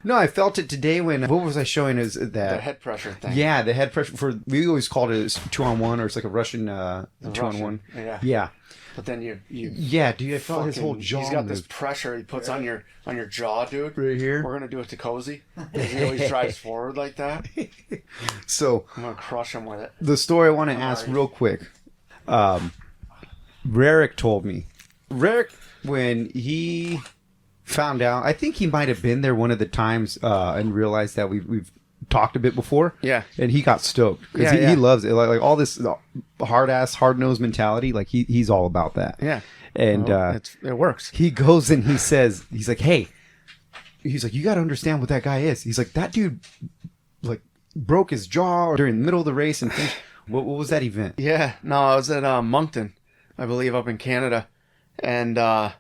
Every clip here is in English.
No, I felt it today when, what was I showing? Is that The head pressure thing. Yeah, the head pressure. We always called it 2-on-1, or it's like a Russian 2-on-1. Yeah. Yeah. But then you Yeah, dude, I felt his whole jaw. He's got this pressure he puts on your jaw, dude. Right here. We're gonna do it to Cozy. He always drives forward like that. So I'm gonna crush him with it. the story I want to ask real quick. Rarick told me. Rarick, when he found out, I think he might have been there one of the times and realized that we've talked a bit before. Yeah. And he got stoked because he loves it. Like all this hard-nosed mentality. Like he's all about that. Yeah. And it works. He goes and he says, he's like, hey, he's like, you got to understand what that guy is. He's like, that dude like broke his jaw during the middle of the race and finished. What was that event? Yeah. No, I was at Moncton, I believe, up in Canada. And I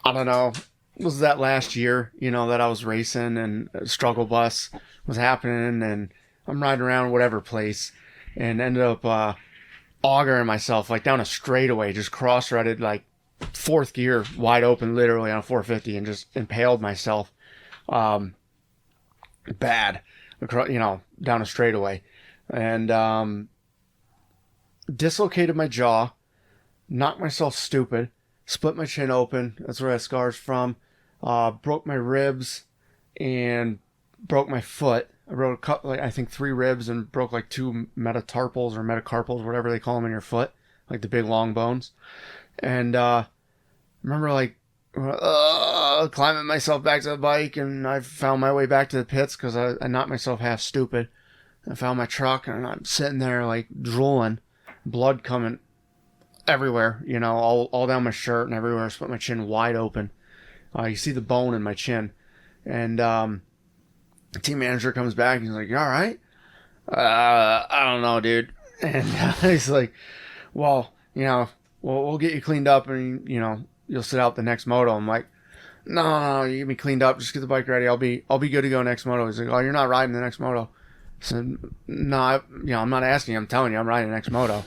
don't know. Was that last year, that I was racing and struggle bus was happening and I'm riding around whatever place and ended up augering myself like down a straightaway, just cross-threaded like fourth gear wide open literally on a 450 and just impaled myself bad, down a straightaway and dislocated my jaw, knocked myself stupid, split my chin open. That's where I had scars from. Broke my ribs and broke my foot. I broke a couple, I think 3 ribs and broke like 2 metatarpals or metacarpals, whatever they call them in your foot, like the big long bones. And remember climbing myself back to the bike, and I found my way back to the pits because I knocked myself half stupid. I found my truck and I'm sitting there like drooling, blood coming everywhere, all down my shirt and everywhere. I split my chin wide open. You see the bone in my chin. And the team manager comes back and he's like, you all right? I don't know, dude. And he's like, well, we'll get you cleaned up and, you'll sit out the next moto. I'm like, no, you get me cleaned up. Just get the bike ready. I'll be good to go next moto. He's like, oh, you're not riding the next moto. I said, no, I'm not asking you. I'm telling you, I'm riding the next moto.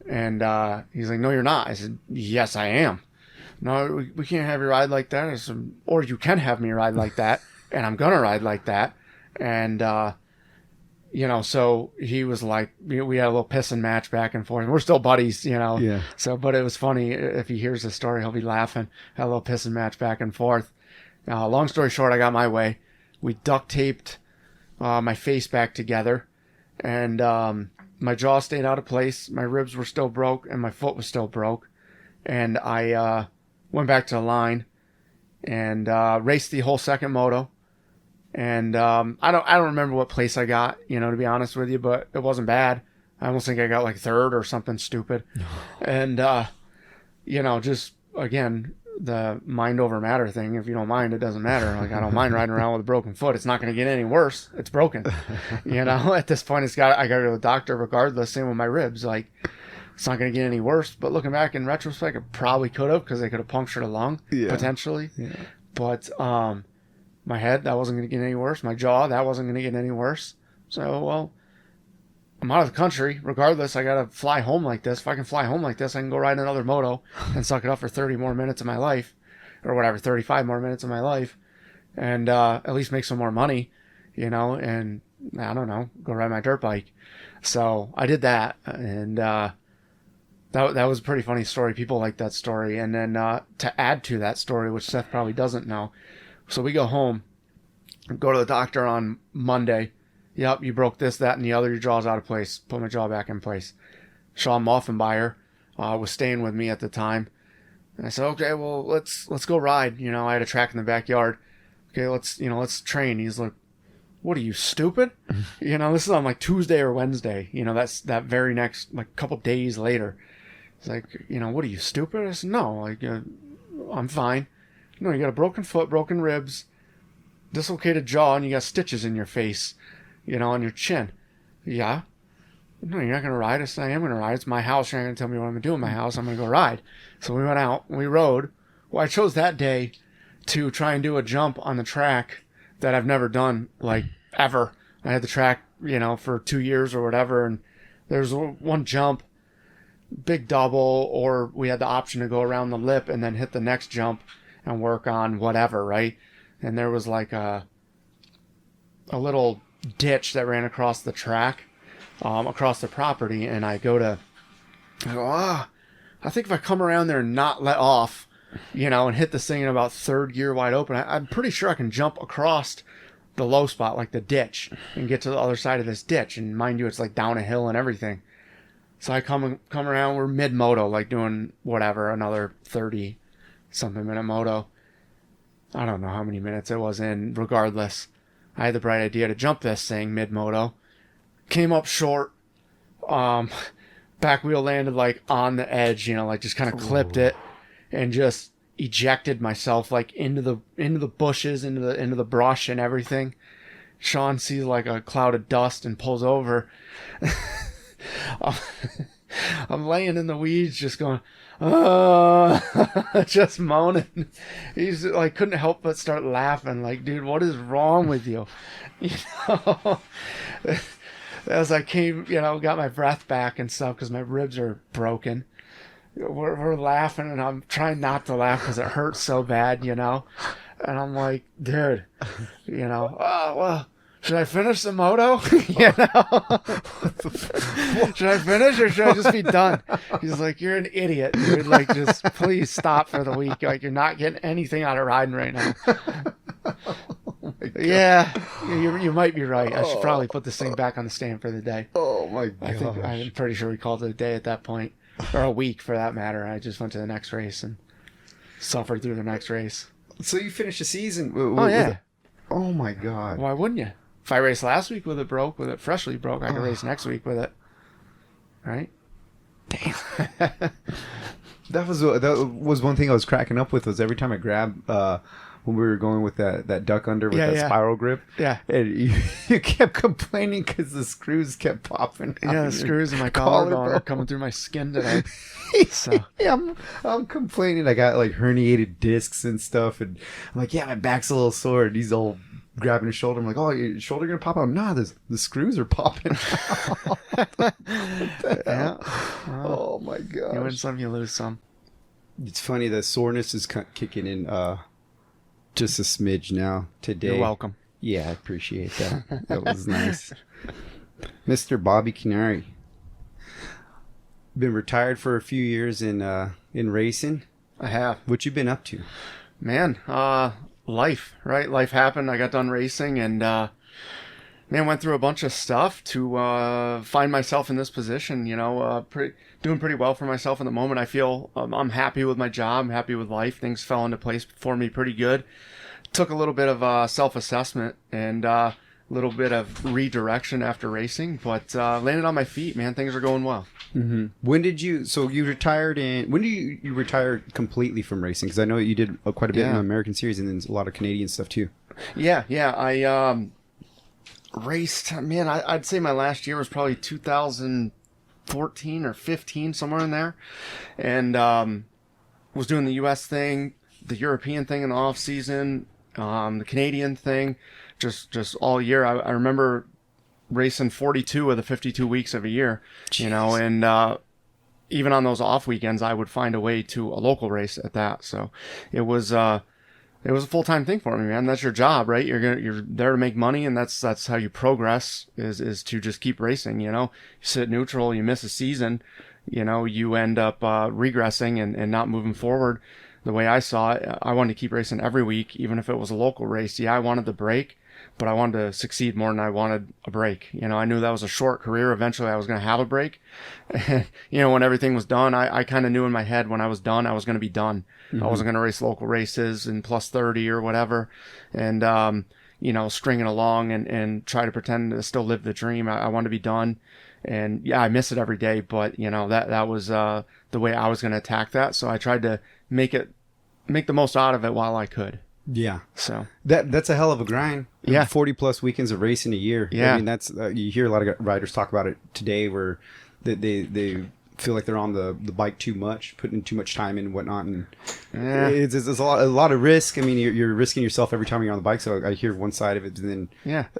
And he's like, no, you're not. I said, yes, I am. No, we can't have you ride like that. I said, or you can have me ride like that, and I'm gonna ride like that. And so he was like, we had a little pissing match back and forth. We're still buddies, Yeah. So, but it was funny. If he hears the story, he'll be laughing. Had a little pissing match back and forth. Long story short, I got my way. We duct taped my face back together, and my jaw stayed out of place. My ribs were still broke, and my foot was still broke. And I went back to the line and raced the whole second moto. And I don't remember what place I got, to be honest with you, but it wasn't bad. I almost think I got like third or something stupid. And just again, the mind over matter thing. If you don't mind, it doesn't matter. Like, I don't mind riding around with a broken foot. It's not going to get any worse. It's broken. At this point, I got to go to the doctor regardless. Same with my ribs. Like, it's not going to get any worse. But looking back in retrospect, it probably could have, because they could have punctured a lung potentially. Yeah. But my head, that wasn't going to get any worse. My jaw, that wasn't going to get any worse. So, well, I'm out of the country. Regardless, I got to fly home like this. If I can fly home like this, I can go ride another moto and suck it up for 30 more minutes of my life, or whatever, 35 more minutes of my life, and at least make some more money, and I don't know, go ride my dirt bike. So I did that, and that was a pretty funny story. People like that story. And then to add to that story, which Seth probably doesn't know, so we go home, go to the doctor on Monday. Yep, you broke this, that, and the other. Your jaw's out of place. Put my jaw back in place. Sean Moffenbayer was staying with me at the time. And I said, okay, well, let's go ride. I had a track in the backyard. Okay, let's train. He's like, what are you, stupid? This is on like Tuesday or Wednesday. That's that very next, like, couple days later. He's like, what are you, stupid? I said, no, like, I'm fine. No, you got a broken foot, broken ribs, dislocated jaw, and you got stitches in your face, on your chin. Yeah. No, you're not going to ride. I said, I am going to ride. It's my house. You're not going to tell me what I'm going to do in my house. I'm going to go ride. So we went out. We rode. Well, I chose that day to try and do a jump on the track that I've never done, like, ever. I had the track, for 2 years or whatever, and there's one jump, big double, or we had the option to go around the lip and then hit the next jump and work on whatever, right? And there was like a a little ditch that ran across the track, across the property, and I go, I think if I come around there and not let off, and hit this thing in about third gear wide open, I'm pretty sure I can jump across the low spot, like the ditch, and get to the other side of this ditch. And mind you, it's like down a hill and everything. So I come around, we're mid-moto, like doing whatever, another 30-something minute moto. I don't know how many minutes it was in, regardless. I had the bright idea to jump this thing mid-moto. Came up short. Back wheel landed like on the edge, like just kind of clipped it and just ejected myself like into the bushes, into the brush and everything. Sean sees like a cloud of dust and pulls over. I'm laying in the weeds just going, just moaning. He's like, couldn't help but start laughing. Like, dude, what is wrong with you? As I came, got my breath back and stuff because my ribs are broken. We're laughing, and I'm trying not to laugh because it hurts so bad, And I'm like, dude, oh, well, should I finish the moto? Should I finish or should I just be done? He's like, you're an idiot, dude. Like, just please stop for the week. Like, you're not getting anything out of riding right now. Yeah, you might be right. I should probably put this thing back on the stand for the day. Oh my god! I'm pretty sure we called it a day at that point, or a week for that matter. I just went to the next race and suffered through the next race. So you finished the season? Yeah. Oh my god! Why wouldn't you? If I raced last week with it freshly broke, I could race next week with it. Right? Damn. That was one thing I was cracking up with was every time I grabbed when we were going with that duck under with that spiral grip. Yeah. And you kept complaining because the screws kept popping out. Yeah, the screws in my collarbone are coming through my skin today. So. Yeah, I'm complaining. I got like herniated discs and stuff. And I'm like, yeah, my back's a little sore. And he's all grabbing his shoulder. I'm like, oh, your shoulder going to pop out? Nah, the screws are popping out. Yeah. Oh, my gosh. You win some, you lose some. It's funny. The soreness is kicking in just a smidge now today. You're welcome. Yeah, I appreciate that. That was nice. Mr. Bobby Kiniry. Been retired for a few years in racing. I have. What you been up to? Man, life, right? Life happened. I got done racing and went through a bunch of stuff to find myself in this position, doing pretty well for myself in the moment. I feel I'm happy with my job, I'm happy with life. Things fell into place for me pretty good. Took a little bit of self-assessment and a little bit of redirection after racing, but landed on my feet, man. Things are going well. Mm-hmm. When did you retired when did you retire completely from racing? Because I know you did quite a bit in the American Series and then a lot of Canadian stuff too. Yeah. I raced, man, I'd say my last year was probably 2014 or 15, somewhere in there. And was doing the US thing, the European thing in the off season, the Canadian thing, just all year. I remember racing 42 of the 52 weeks of a year. Jeez. And even on those off weekends, I would find a way to a local race at that. So it was a full-time thing for me, man. That's your job, right? You're there to make money, and that's how you progress is to just keep racing. You sit neutral, you miss a season, you end up regressing and not moving forward. The way I saw it, I wanted to keep racing every week, even if it was a local race. Yeah, I wanted the break, but I wanted to succeed more than I wanted a break. I knew that was a short career. Eventually I was going to have a break. And, when everything was done, I kind of knew in my head when I was done, I was going to be done. Mm-hmm. I wasn't going to race local races in plus 30 or whatever. And, stringing along and try to pretend to still live the dream. I wanted to be done. And yeah, I miss it every day, but that was, the way I was going to attack that. So I tried to make the most out of it while I could. Yeah. So that's a hell of a grind. Yeah. 40 plus weekends of racing a year. Yeah. I mean, that's, you hear a lot of riders talk about it today where they feel like they're on the bike too much, putting too much time in and whatnot, and Yeah. it's a lot of risk. I mean, you're risking yourself every time you're on the bike. So I hear one side of it, and then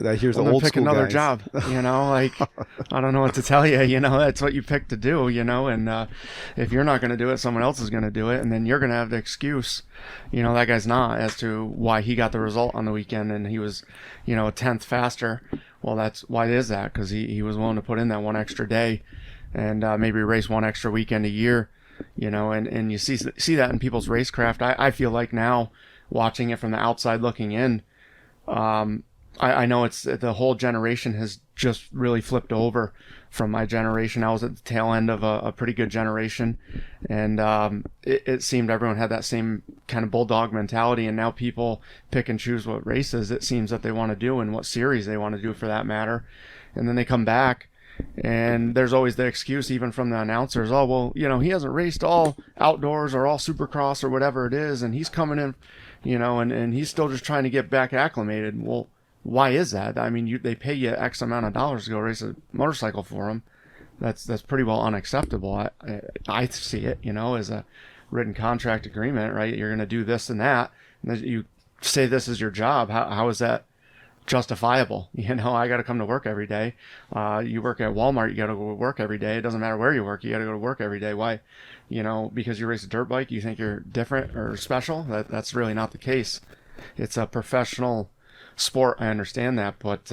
I hear the Well, then old pick school another guys. job. Like I don't know what to tell you. That's what you picked to do. And if you're not going to do it, someone else is going to do it, and then you're going to have the excuse. That guy's not, as to why he got the result on the weekend, and he was, a tenth faster. Well, that's why is that? Because he was willing to put in that one extra day, and maybe race one extra weekend a year. And you see that in people's racecraft. I feel like now, watching it from the outside looking in, I know it's the whole generation has just really flipped over from my generation. I was at the tail end of a pretty good generation, and it seemed everyone had that same kind of bulldog mentality, and now people pick and choose what races it seems that they want to do and what series they want to do for that matter. And then they come back, and there's always the excuse, even from the announcers, oh, well, he hasn't raced all outdoors or all supercross or whatever it is, and he's coming in, and he's still just trying to get back acclimated. Well, why is that? I mean, they pay you X amount of dollars to go race a motorcycle for them. That's pretty well unacceptable. I see it, as a written contract agreement, right? You're going to do this and that, and you say this is your job. How is that justifiable? I got to come to work every day. You work at Walmart, you got to go to work every day. It doesn't matter where you work, you got to go to work every day. Why? Because you race a dirt bike, you think you're different or special? That's really not the case. It's a professional sport. I understand that, but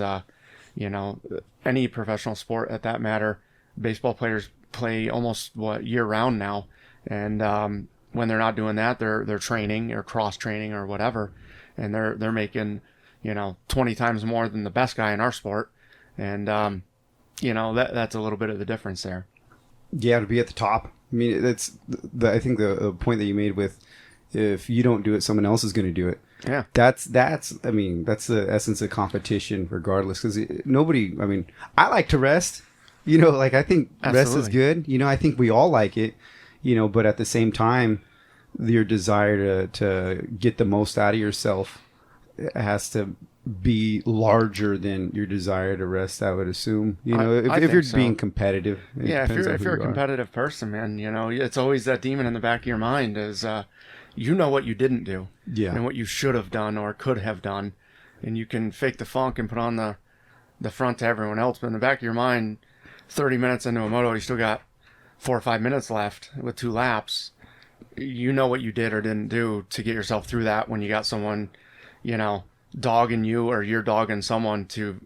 any professional sport at that matter, baseball players play almost year round now, and when they're not doing that, they're training or cross training or whatever, and they're making 20 times more than the best guy in our sport, and that's a little bit of the difference there. Yeah, to be at the top. I mean, I think the point that you made with, if you don't do it, someone else is going to do it. Yeah, that's the essence of competition, regardless. Because I like to rest. I think Absolutely. Rest is good. I think we all like it. But at the same time, your desire to get the most out of yourself has to be larger than your desire to rest, I would assume. If you're being competitive. Yeah, if you're a competitive person, man, it's always that demon in the back of your mind is what you didn't do, and what you should have done or could have done, and you can fake the funk and put on the front to everyone else, but in the back of your mind, 30 minutes into a moto, you still got 4 or 5 minutes left with 2 laps. What you did or didn't do to get yourself through that when you got someone, dogging you or you're dogging someone to,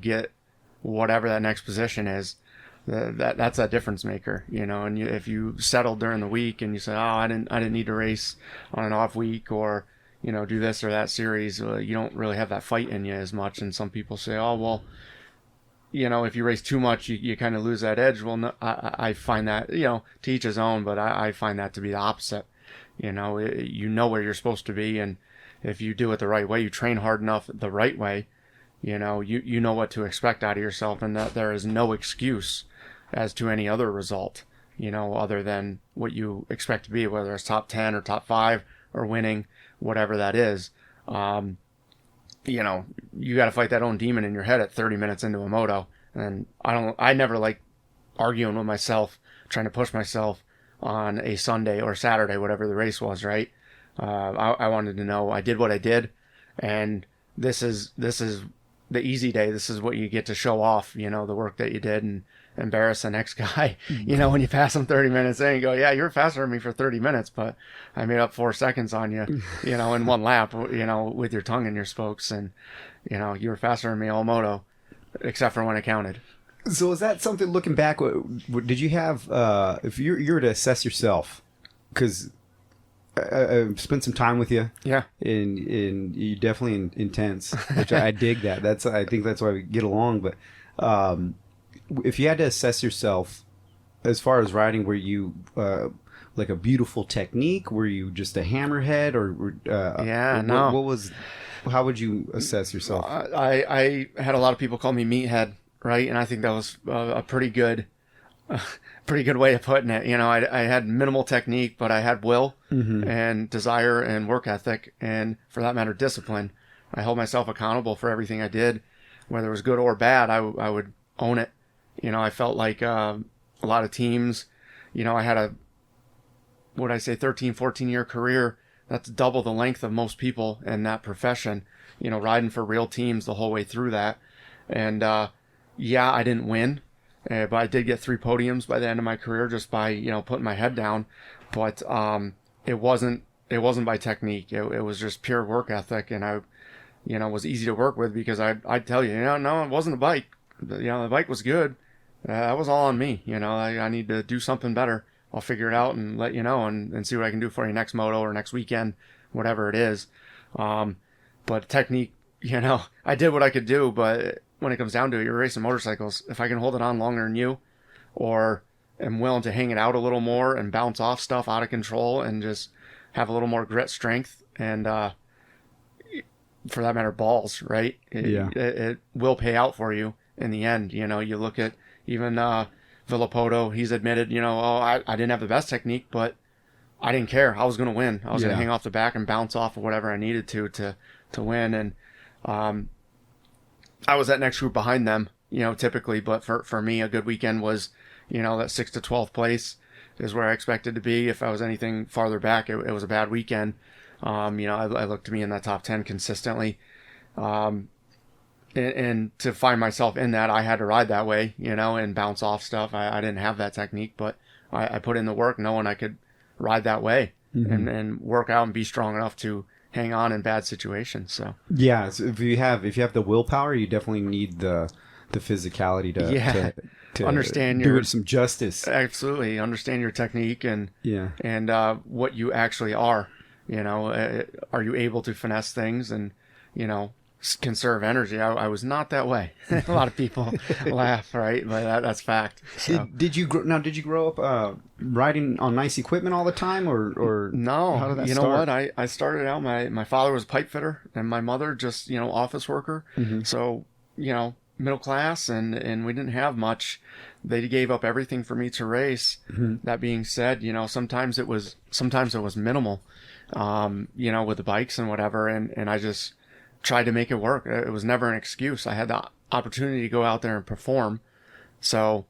get whatever that next position is. That's a difference maker, and if you settle during the week and you say, oh, I didn't need to race on an off week or, do this or that series, you don't really have that fight in you as much. And some people say, oh, well, if you race too much, you kind of lose that edge. Well, no, I find that, to each his own, but I find that to be the opposite. You know where you're supposed to be, and if you do it the right way, you train hard enough the right way, you know what to expect out of yourself, and that there is no excuse as to any other result, other than what you expect to be, whether it's top 10 or top 5 or winning, whatever that is. You got to fight that own demon in your head at 30 minutes into a moto. And I never like arguing with myself, trying to push myself on a Sunday or Saturday, whatever the race was, right? I wanted to know I did what I did, and this is the easy day. This is what you get to show off, the work that you did, and embarrass the next guy, when you pass them 30 minutes in and go, yeah, you're faster than me for 30 minutes, but I made up 4 seconds on you, in one lap, with your tongue in your spokes, and, you were faster than me all moto, except for when it counted. So is that something, looking back, what did you have, if you were to assess yourself, because I've spent some time with you, yeah, and you're definitely intense, which I dig that. I think that's why we get along. But if you had to assess yourself as far as riding, were you like a beautiful technique? Were you just a hammerhead, or no? How would you assess yourself? I had a lot of people call me meathead, right? And I think that was a pretty good way of putting it. I had minimal technique, but I had will and desire and work ethic, and for that matter, discipline. I held myself accountable for everything I did, whether it was good or bad. I would own it. I felt like a lot of teams I had a, what I say, 13, 14 year career. That's double the length of most people in that profession, riding for real teams the whole way through that. And, yeah, I didn't win, but I did get 3 podiums by the end of my career just by, putting my head down. But, it wasn't by technique. It was just pure work ethic. And I, was easy to work with because I'd tell you, no, it wasn't a bike. The bike was good. That was all on me. I need to do something better. I'll figure it out and let you know and see what I can do for you next moto or next weekend, whatever it is. But technique, I did what I could do, but when it comes down to it, you're racing motorcycles. If I can hold it on longer than you, or am willing to hang it out a little more and bounce off stuff out of control and just have a little more grit, strength, and for that matter, balls, right? It will pay out for you in the end. You look at even Villapoto, he's admitted, I didn't have the best technique, but I didn't care. I was going to win. I was going to hang off the back and bounce off of whatever I needed to win. And I was that next group behind them, typically. But for me, a good weekend was, that 6th to 12th place is where I expected to be. If I was anything farther back, it was a bad weekend. I looked to be in that top 10 consistently. And to find myself in that, I had to ride that way, and bounce off stuff. I didn't have that technique, but I put in the work knowing I could ride that way and work out and be strong enough to hang on in bad situations. So yeah, so if you have the willpower, you definitely need the physicality to understand do it some justice. Absolutely, understand your technique and what you actually are. Are you able to finesse things and conserve energy? I was not that way. A lot of people laugh, right? But that's fact. So. Did you grow up riding on nice equipment all the time, or no? How did that you start? know what? I started out. My father was a pipe fitter, and my mother just office worker. So middle class, and we didn't have much. They gave up everything for me to race. That being said, sometimes it was minimal, with the bikes and whatever, and I just tried to make it work. It was never an excuse. I had the opportunity to go out there and perform. So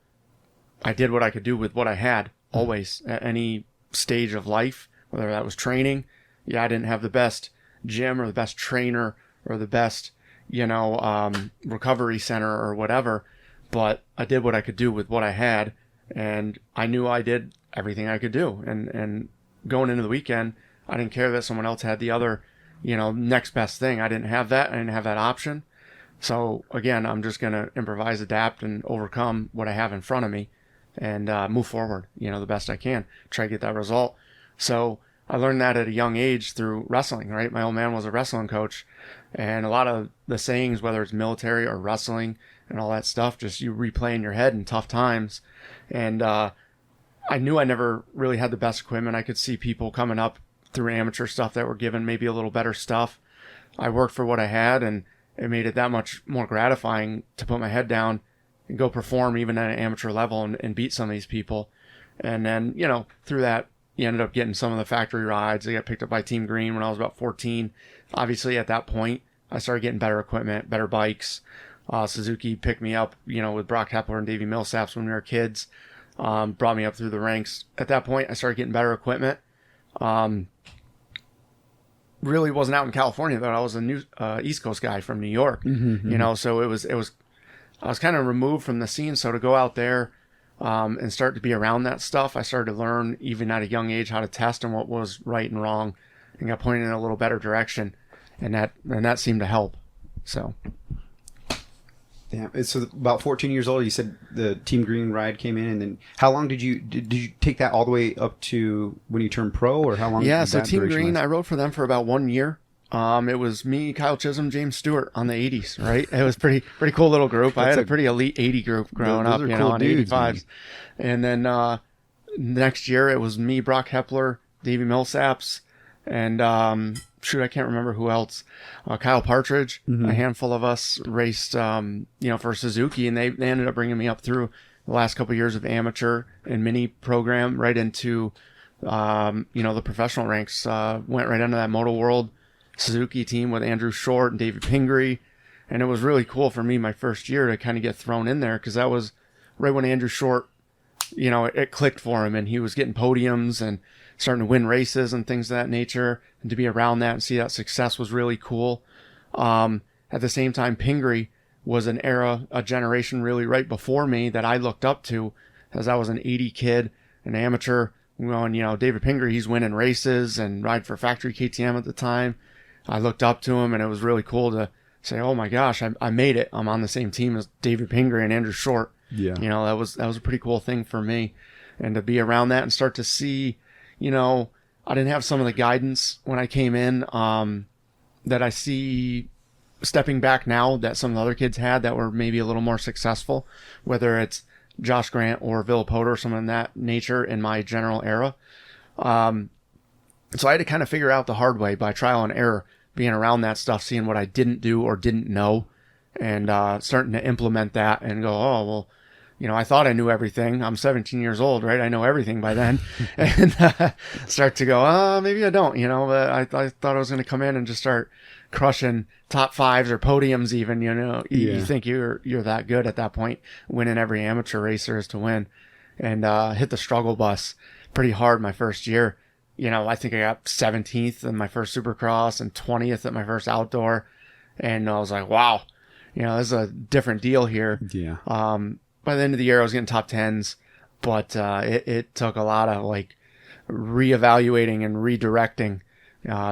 I did what I could do with what I had always at any stage of life, whether that was training. Yeah, I didn't have the best gym or the best trainer or the best, recovery center or whatever, but I did what I could do with what I had. And I knew I did everything I could do. And going into the weekend, I didn't care that someone else had the other, next best thing. I didn't have that. I didn't have that option. So again, I'm just going to improvise, adapt, and overcome what I have in front of me and move forward, the best I can, try to get that result. So I learned that at a young age through wrestling, right? My old man was a wrestling coach, and a lot of the sayings, whether it's military or wrestling and all that stuff, just you replay in your head in tough times. And I knew I never really had the best equipment. I could see people coming up through amateur stuff that were given maybe a little better stuff. I worked for what I had, and it made it that much more gratifying to put my head down and go perform even at an amateur level and beat some of these people. And then, through that, you ended up getting some of the factory rides. I got picked up by Team Green when I was about 14. Obviously, at that point, I started getting better equipment, better bikes. Suzuki picked me up, with Brock Hepler and Davey Millsaps when we were kids. Brought me up through the ranks. At that point, I started getting better equipment. Really wasn't out in California though. I was a new East Coast guy from New York, so it was I was kind of removed from the scene. So to go out there and start to be around that stuff, I started to learn even at a young age how to test and what was right and wrong, and got pointed in a little better direction, and that seemed to help. So. Damn. So about 14 years old, you said the Team Green ride came in, and then how long did you take that all the way up to when you turned pro, or how long? Yeah, so Team Green, last? I rode for them for about 1 year. It was me, Kyle Chisholm, James Stewart on the 80s, right? It was pretty cool little group. I had a pretty elite 80 group growing up, cool on dudes, 85s. Man. And then next year it was me, Brock Hepler, Davey Millsaps, and I can't remember who else. Kyle Partridge, a handful of us raced, for Suzuki, and they ended up bringing me up through the last couple of years of amateur and mini program right into, the professional ranks. Went right into that Moto World Suzuki team with Andrew Short and David Pingree, and it was really cool for me my first year to kind of get thrown in there, because that was right when Andrew Short, it clicked for him, and he was getting podiums and starting to win races and things of that nature. And to be around that and see that success was really cool. At the same time, Pingree was a generation really right before me that I looked up to, as I was an 80 kid, an amateur. When, David Pingree, he's winning races and ride for Factory KTM at the time. I looked up to him, and it was really cool to say, oh my gosh, I made it. I'm on the same team as David Pingree and Andrew Short. Yeah. That was a pretty cool thing for me. And to be around that and start to see, I didn't have some of the guidance when I came in that I see stepping back now that some of the other kids had that were maybe a little more successful, whether it's Josh Grant or Villapoto or someone in that nature in my general era. So I had to kind of figure out the hard way by trial and error, being around that stuff, seeing what I didn't do or didn't know, and starting to implement that and go, oh, well, I thought I knew everything. I'm 17 years old, right? I know everything by then. And start to go, maybe I don't, but I thought I was going to come in and just start crushing top fives or podiums even, You think you're that good at that point, winning every amateur race there is to win. And hit the struggle bus pretty hard my first year. I think I got 17th in my first Supercross and 20th at my first outdoor. And I was like, wow, this is a different deal here. Yeah. By the end of the year, I was getting top 10s, but it took a lot of reevaluating and redirecting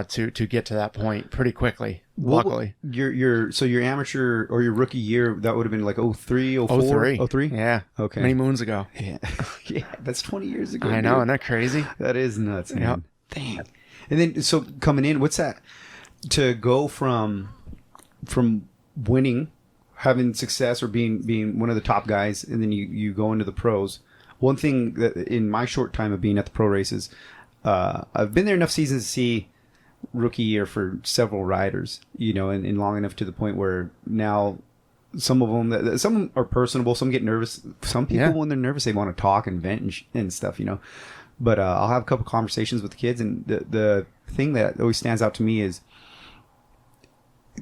to get to that point pretty quickly. Luckily, your amateur or your rookie year, that would have been like 03, 04? 03? Yeah. Okay. Many moons ago. Yeah. Yeah. That's 20 years ago. I know. Isn't that crazy? That is nuts, man. Yep. Dang. And then, so coming in, what's that? To go from winning, having success, or being one of the top guys, and then you go into the pros. One thing that in my short time of being at the pro races, I've been there enough seasons to see rookie year for several riders, and long enough to the point where now some of them, some are personable, some get nervous. Some people, when they're nervous, they want to talk and vent and stuff, But I'll have a couple conversations with the kids, and the thing that always stands out to me is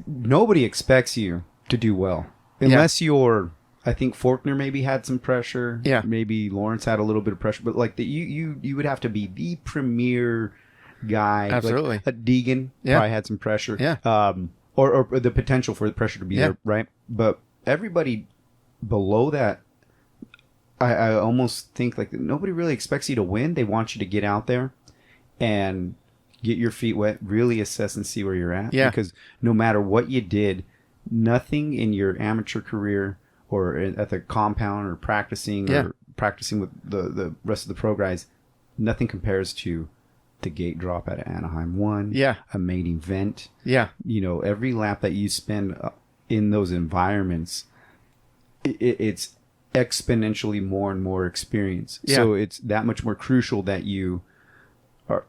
nobody expects you to do well unless you're. I think Faulkner maybe had some pressure. Yeah. Maybe Lawrence had a little bit of pressure, but you would have to be the premier guy. Absolutely. Deegan probably had some pressure. Yeah. Or the potential for the pressure to be there, right? But everybody below that, I almost think nobody really expects you to win. They want you to get out there and get your feet wet, really assess and see where you're at. Yeah. Because no matter what you did, nothing in your amateur career or at the compound or practicing with the rest of the pro guys, nothing compares to the gate drop at Anaheim 1. Yeah. A main event. Yeah. Every lap that you spend in those environments, it's exponentially more and more experience. Yeah. So it's that much more crucial that you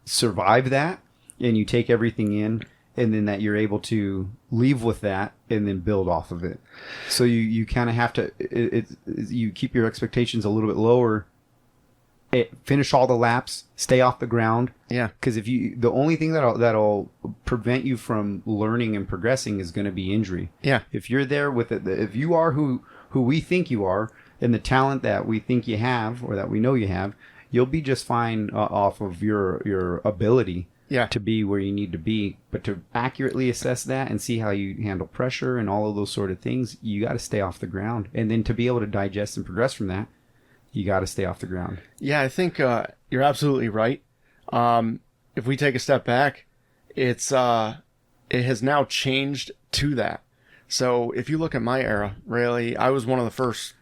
survive that and you take everything in, and then that you're able to leave with that and then build off of it. So you kind of have to, you keep your expectations a little bit lower, finish all the laps, stay off the ground. Yeah. Because the only thing that'll prevent you from learning and progressing is going to be injury. Yeah. If you're there with it, if you are who we think you are and the talent that we think you have or that we know you have, you'll be just fine off of your ability. Yeah. To be where you need to be. But to accurately assess that and see how you handle pressure and all of those sort of things, you got to stay off the ground. And then to be able to digest and progress from that, you got to stay off the ground. Yeah, I think you're absolutely right. If we take a step back, it has now changed to that. So if you look at my era, really, I was one of the first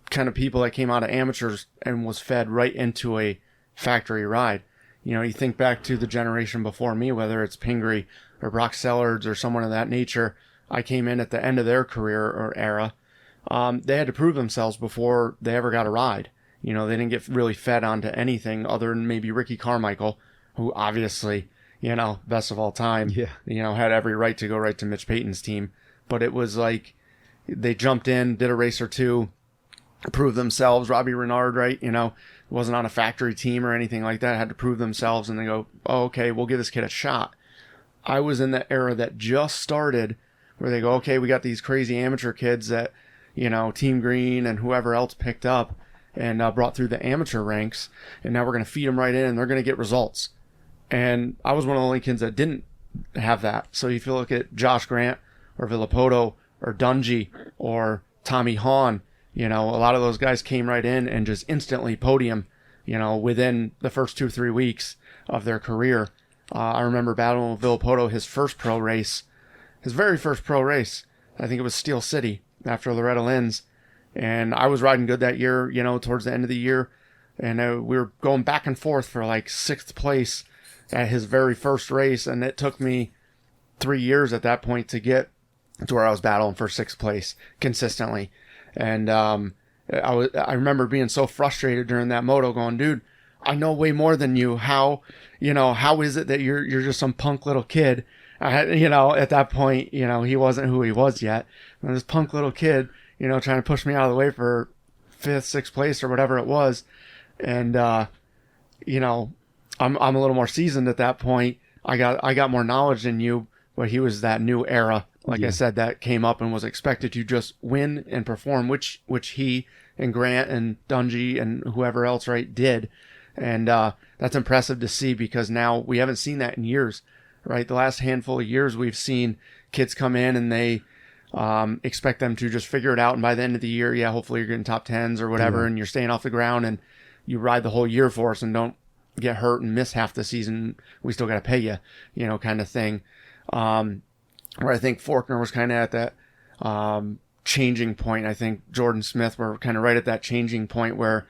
kind of people that came out of amateurs and was fed right into a factory ride. You think back to the generation before me, whether it's Pingree or Brock Sellards or someone of that nature. I came in at the end of their career or era. They had to prove themselves before they ever got a ride. They didn't get really fed onto anything other than maybe Ricky Carmichael, who obviously, best of all time, had every right to go right to Mitch Payton's team. But it was like they jumped in, did a race or two, proved themselves. Robbie Renard, right? Wasn't on a factory team or anything like that. Had to prove themselves, and they go, oh, okay, we'll give this kid a shot. I was in that era that just started where they go, okay, we got these crazy amateur kids that, Team Green and whoever else picked up, and brought through the amateur ranks. And now we're going to feed them right in and they're going to get results. And I was one of the only kids that didn't have that. So if you look at Josh Grant or Villapoto or Dungy or Tommy Hahn, a lot of those guys came right in and just instantly podium, within the first 2-3 weeks of their career. I remember battling with Villapoto, his very first pro race. I think it was Steel City after Loretta Lynn's. And I was riding good that year, towards the end of the year. And we were going back and forth for like 6th place at his very first race. And it took me 3 years at that point to get to where I was battling for 6th place consistently. And I remember being so frustrated during that moto going, dude, I know way more than you. How is it that you're just some punk little kid? At that point, he wasn't who he was yet. And this punk little kid, trying to push me out of the way for 5th, 6th place or whatever it was. And, I'm a little more seasoned at that point. I got more knowledge than you, but he was that new era. Like I said, that came up and was expected to just win and perform, which he and Grant and Dungy and whoever else, right, did. And that's impressive to see because now we haven't seen that in years, right? The last handful of years we've seen kids come in and they expect them to just figure it out. And by the end of the year, hopefully you're getting top 10s or whatever, and you're staying off the ground and you ride the whole year for us and don't get hurt and miss half the season. We still got to pay you, kind of thing. Where I think Faulkner was kind of at that changing point. I think Jordan Smith were kind of right at that changing point where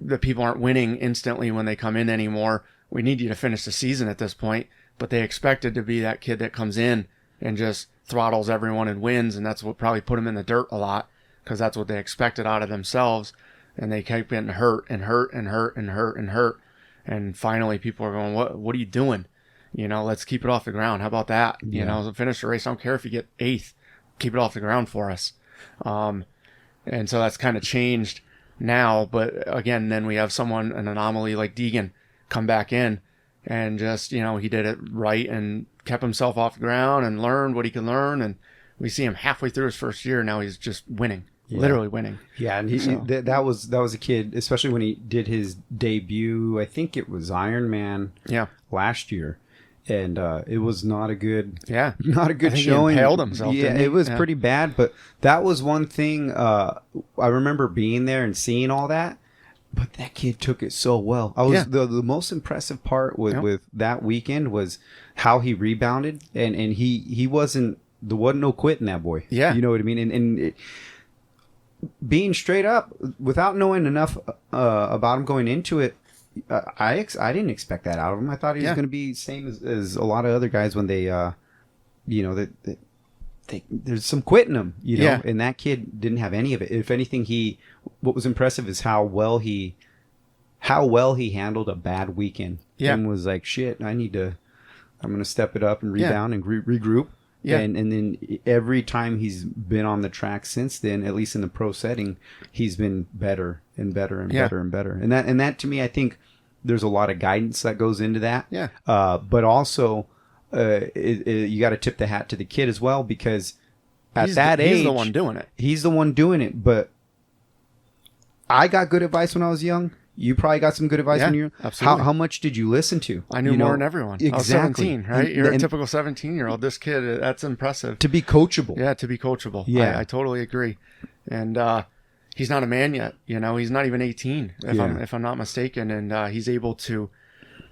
the people aren't winning instantly when they come in anymore. We need you to finish the season at this point, but they expected to be that kid that comes in and just throttles everyone and wins, and that's what probably put them in the dirt a lot because that's what they expected out of themselves, and they kept getting hurt and hurt and hurt and hurt and hurt, and finally people are going, what are you doing? Let's keep it off the ground. How about that? Finish the race. I don't care if you get 8th. Keep it off the ground for us. And so that's kind of changed now. But again, then we have an anomaly like Deegan, come back in and just, he did it right and kept himself off the ground and learned what he could learn. And we see him halfway through his first year. Now he's just winning, literally winning. Yeah. And that was a kid, especially when he did his debut. I think it was Ironman last year. And it was not a good showing. He impaled himself. Yeah, it was pretty bad. But that was one thing. I remember being there and seeing all that. But that kid took it so well. The most impressive part with that weekend was how he rebounded, and he wasn't no quitting that boy. Yeah, you know what I mean. And being straight up without knowing enough about him going into it. I didn't expect that out of him. I thought he was going to be same as a lot of other guys when they, there's some quitting them, and that kid didn't have any of it. If anything, what was impressive is how well he handled a bad weekend. And was like, shit, I'm going to step it up and rebound and regroup. Yeah. And then every time he's been on the track since then, at least in the pro setting, he's been better and better and better and better. And that to me, I think there's a lot of guidance that goes into that. Yeah. But also, you got to tip the hat to the kid as well, because at that age, he's the one doing it. He's the one doing it. But I got good advice when I was young. You probably got some good advice when you were... Absolutely. How much did you listen to? I knew more than everyone. Exactly. I was 17, right? You're a typical 17-year-old. This kid, that's impressive. To be coachable. Yeah, to be coachable. Yeah. I totally agree. And he's not a man yet. He's not even 18, if I'm not mistaken. And he's able to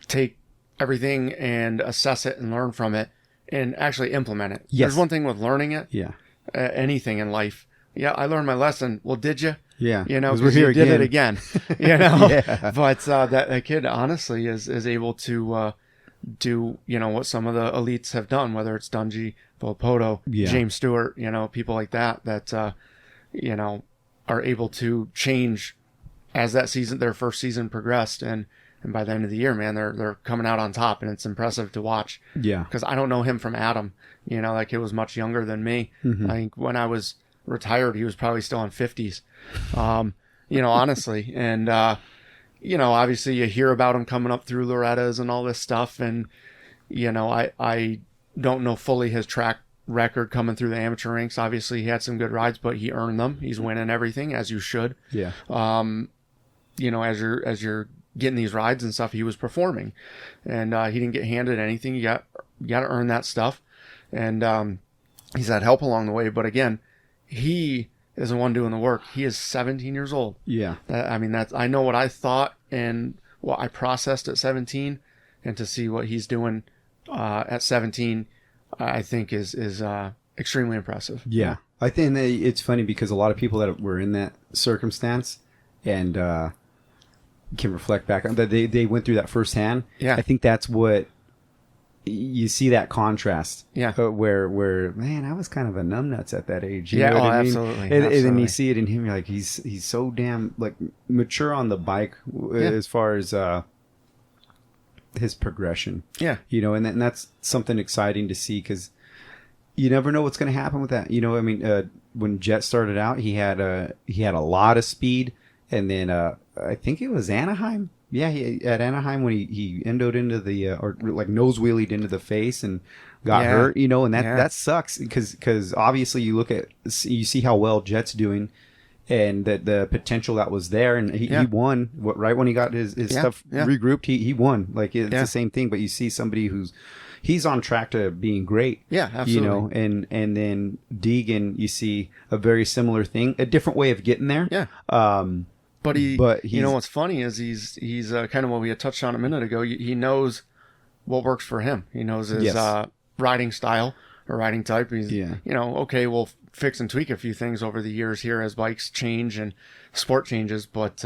take everything and assess it and learn from it and actually implement it. Yes. There's one thing with learning it. Yeah. Anything in life. Yeah, I learned my lesson. Well, did you? Yeah, because you did it again. Yeah. But that kid honestly is able to do what some of the elites have done, whether it's Dungy, Villapoto, James Stewart, people like that are able to change as that season, their first season progressed, and by the end of the year, man, they're coming out on top, and it's impressive to watch. Yeah, because I don't know him from Adam. That kid was much younger than me. Mm-hmm. I think when I was retired, he was probably still in 50s, honestly. And, obviously you hear about him coming up through Loretta's and all this stuff. And, I don't know fully his track record coming through the amateur ranks. Obviously he had some good rides, but he earned them. He's winning everything, as you should. Yeah. as you're getting these rides and stuff, he was performing, and he didn't get handed anything. You got to earn that stuff, and he's had help along the way. But again, he is the one doing the work. He is 17 years old. Yeah. I know what I thought and what I processed at 17, and to see what he's doing at 17, I think is extremely impressive. Yeah. I think that it's funny because a lot of people that were in that circumstance and can reflect back on that they went through that firsthand. Yeah. I think that's what you see, that contrast. Yeah. Where man, I was kind of a numbnuts at that age. You Yeah. know what I mean? Absolutely. And then you see it in him. You're like, he's so damn like mature on the bike as far as his progression. Yeah. You know, and that's something exciting to see because you never know what's going to happen with that. You know, I mean, when Jet started out, he had a lot of speed, and then I think it was Anaheim. Yeah, at Anaheim when he endoed into the or like nose wheelied into the face and got hurt. You know, and that sucks because obviously you see how well Jet's doing, and that the potential that was there, and he won right when he got his stuff regrouped. He won. Like it's the same thing, but you see somebody he's on track to being great. Yeah, absolutely. You know, and then Deegan, you see a very similar thing, a different way of getting there. Yeah. But you know what's funny is he's kind of what we had touched on a minute ago. He knows what works for him. He knows his riding style or riding type. He's okay, we'll fix and tweak a few things over the years here as bikes change and sport changes, but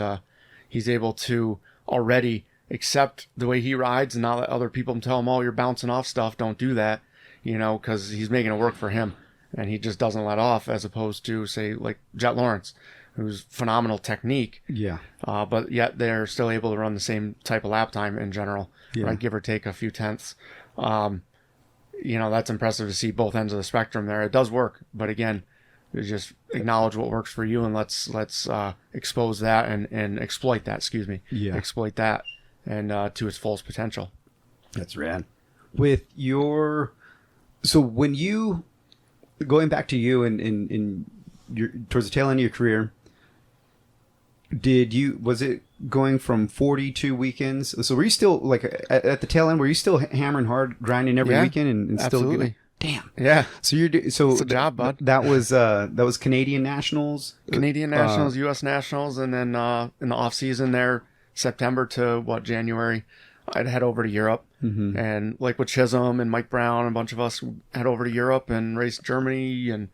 he's able to already accept the way he rides and not let other people tell him, oh, you're bouncing off stuff, don't do that, because he's making it work for him, and he just doesn't let off, as opposed to, say, like Jet Lawrence, who's phenomenal technique, but yet they're still able to run the same type of lap time in general, right, give or take a few tenths. That's impressive to see both ends of the spectrum there. It does work, but again, you just acknowledge what works for you, and let's expose that and exploit that. Exploit that and to its fullest potential. That's rad. With so when you going back to you and your towards the tail end of your career, was it going from 42 weekends? So were you still like at the tail end? Were you still hammering hard, grinding every weekend and still absolutely. Damn. Yeah. So it's a job, bud. That was Canadian Nationals, U.S. Nationals, and then in the off season there, September to January, I'd head over to Europe, and like with Chisholm and Mike Brown, a bunch of us head over to Europe and race Germany and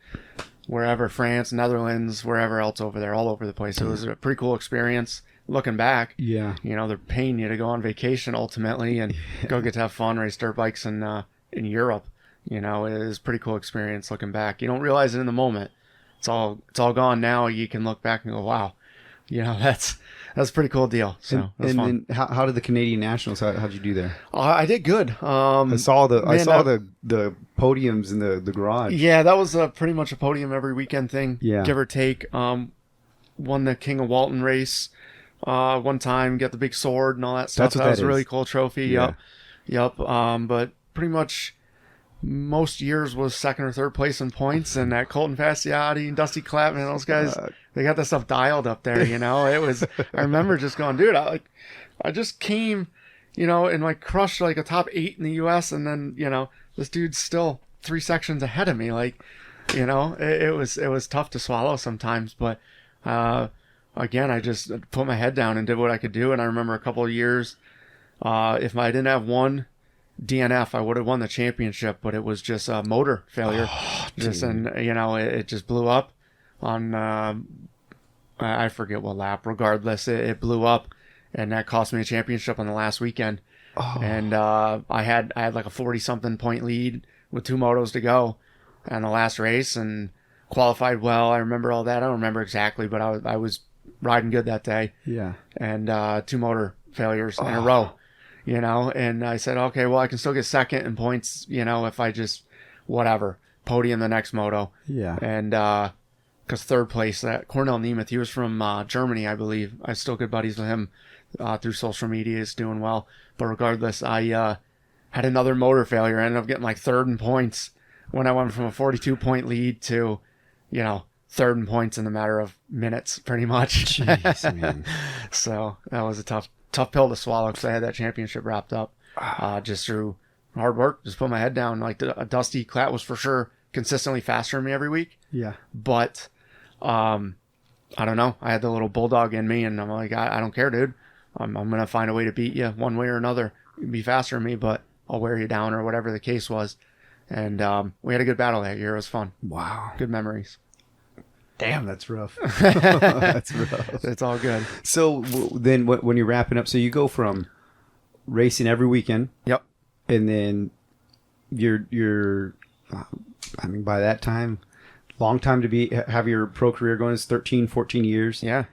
wherever, France, Netherlands, wherever else over there, all over the place. It was a pretty cool experience. Looking back, they're paying you to go on vacation ultimately and go get to have fun, race dirt bikes in Europe. It is a pretty cool experience looking back. You don't realize it in the moment. It's all gone now. You can look back and go, wow, that's a pretty cool deal. So it was fun. And how did the Canadian Nationals? How'd you do there? I did good. I saw the podiums in the garage. Yeah, that was pretty much a podium every weekend thing. Yeah, give or take. Won the King of Walton race one time. Got the big sword and all that stuff. That was a really cool trophy. Yeah. Yep. But pretty much most years was second or third place in points, and that Colton Fasciotti and Dusty Clapman, those guys, they got that stuff dialed up there. It was. I remember just going, dude, I just came, and I crushed like a top 8 in the U.S. and then this dude's still 3 sections ahead of me. Like, it was tough to swallow sometimes, but again, I just put my head down and did what I could do. And I remember a couple of years, if I didn't have one DNF, I would have won the championship, but it was just a motor failure. It just blew up on I forget what lap. Regardless, it blew up, and that cost me a championship on the last weekend. And I had like a 40-something point lead with 2 motos to go on the last race, and qualified well. I remember all that. I don't remember exactly, but I was riding good that day. Yeah. And 2 motor failures in a row. And I said, okay, well, I can still get second in points, if I just, podium the next moto. Yeah. And, cause third place, that Cornell Nemeth, he was from, Germany, I believe. I'm still good buddies with him, through social media. He's doing well. But regardless, I, had another motor failure. I ended up getting like third in points when I went from a 42 point lead to, third in points in the matter of minutes, pretty much. Jeez, man. So that was a tough pill to swallow because I had that championship wrapped up just through hard work. Just put my head down. Like Dusty Klatt was for sure consistently faster than me every week. Yeah. But I don't know. I had the little bulldog in me, and I'm like, I don't care, dude. I'm gonna find a way to beat you one way or another. You can be faster than me, but I'll wear you down, or whatever the case was. And we had a good battle that year. It was fun. Wow. Good memories. Damn, that's rough. That's rough. It's all good. So then when you're wrapping up, so you go from racing every weekend. Yep. And then you're I mean, by that time, long time to have your pro career going is 13, 14 years. Yeah.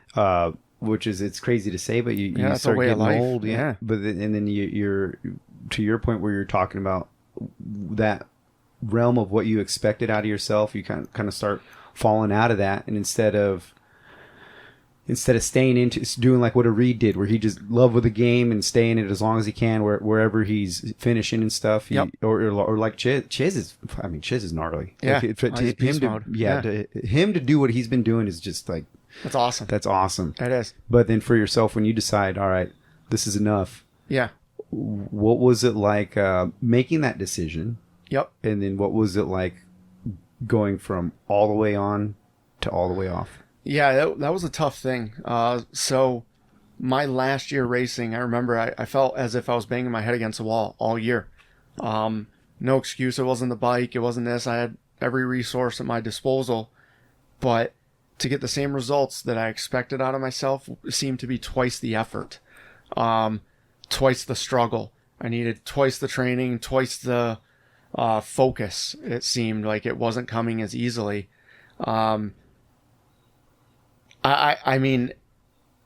Which is, it's crazy to say, but you that's start a way getting of life. old. Yeah. But then you're to your point where you're talking about that realm of what you expected out of yourself, you kind of start falling out of that, and instead of staying into doing like what a Reed did, where he just loved with the game and staying in it as long as he can, wherever he's finishing and stuff. Yep. Or like Chiz is, I mean, Chiz is gnarly. Yeah. Like, him to do what he's been doing is just like, That's awesome. that's awesome. It is. But then for yourself, when you decide, all right, this is enough. Yeah. What was it like making that decision? Yep. And then what was it like going from all the way on to all the way off? Yeah, that was a tough thing. So my last year racing, I remember I felt as if I was banging my head against the wall all year. No excuse. It wasn't the bike. It wasn't this. I had every resource at my disposal. But to get the same results that I expected out of myself seemed to be twice the effort, twice the struggle. I needed twice the training, twice the focus. It seemed like it wasn't coming as easily. I mean,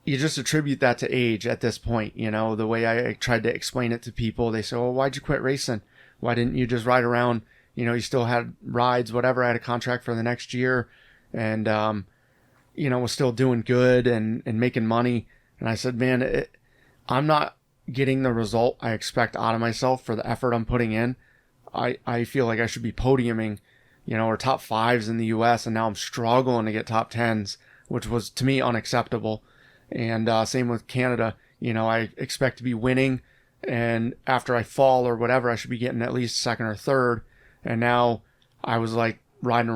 you just attribute that to age at this point. You know, the way I tried to explain it to people, they say, well, why'd you quit racing? Why didn't you just ride around? You know, you still had rides, whatever. I had a contract for the next year, and, you know, was still doing good and making money. And I said, man, I'm not getting the result I expect out of myself for the effort I'm putting in. I feel like I should be podiuming, you know, or top fives in the US, and now I'm struggling to get top tens, which was to me unacceptable. And same with Canada. You know, I expect to be winning, and after I fall or whatever, I should be getting at least second or third. And now I was like riding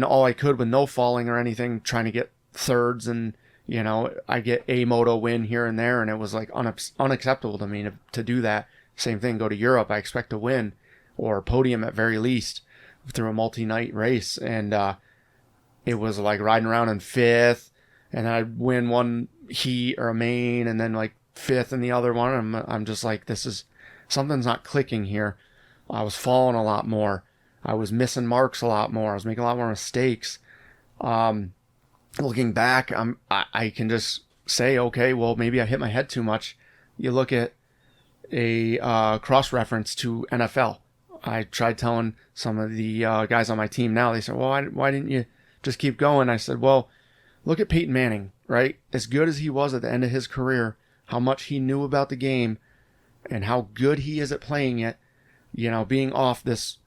all I could with no falling or anything, trying to get thirds, and you know, I get a moto win here and there, and it was like unacceptable to me to do that. Same thing, go to Europe, I expect to win or podium at very least through a multi-night race, and it was like riding around in fifth, and then I'd win one heat or a main, and then like fifth in the other one. And I'm just like, something's not clicking here. I was falling a lot more. I was missing marks a lot more. I was making a lot more mistakes. Looking back, I can just say, okay, well, maybe I hit my head too much. You look at a cross-reference to NFL. I tried telling some of the guys on my team now. They said, well, why didn't you just keep going? I said, well, look at Peyton Manning, right? As good as he was at the end of his career, how much he knew about the game and how good he is at playing it, you know, being off this,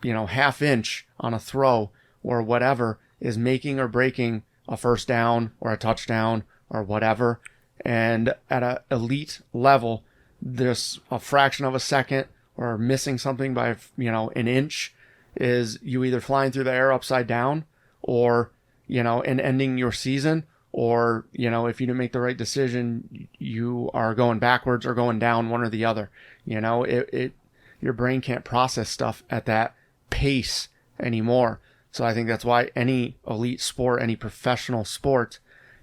you know, half inch on a throw or whatever is making or breaking a first down or a touchdown or whatever. And at an elite level, there's a fraction of a second or missing something by, you know, an inch is you either flying through the air upside down or, you know, and ending your season, or, you know, if you didn't make the right decision, you are going backwards or going down, one or the other. You know, your brain can't process stuff at that pace anymore. So I think that's why any elite sport, any professional sport,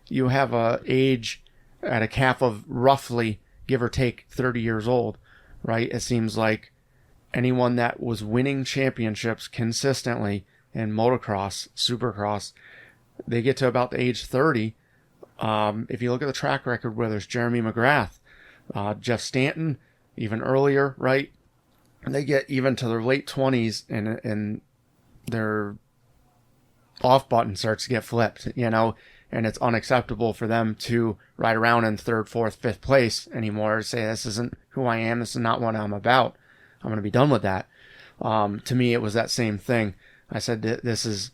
you have a age at a cap of roughly, give or take, 30 years old, right? It seems like anyone that was winning championships consistently in motocross, supercross, they get to about the age 30. If you look at the track record, where there's Jeremy McGrath, Jeff Stanton, even earlier, right? They get even to their late 20s and their off button starts to get flipped, you know, and it's unacceptable for them to ride around in third, fourth, fifth place anymore. Say, this isn't who I am. This is not what I'm about. I'm going to be done with that. To me, it was that same thing. I said, this is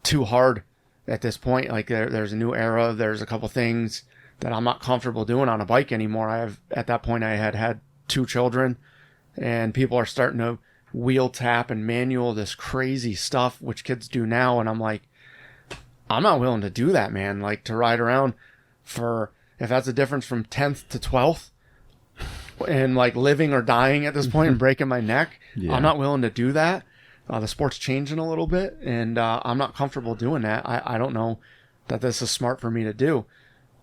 too hard at this point. Like there's a new era. There's a couple things that I'm not comfortable doing on a bike anymore. At that point I had 2 children, and people are starting to wheel tap and manual this crazy stuff, which kids do now. And I'm like, I'm not willing to do that, man. Like to ride around for, if that's the difference from 10th to 12th and like living or dying at this point and breaking my neck, I'm not willing to do that. The sport's changing a little bit, and I'm not comfortable doing that. I don't know that this is smart for me to do.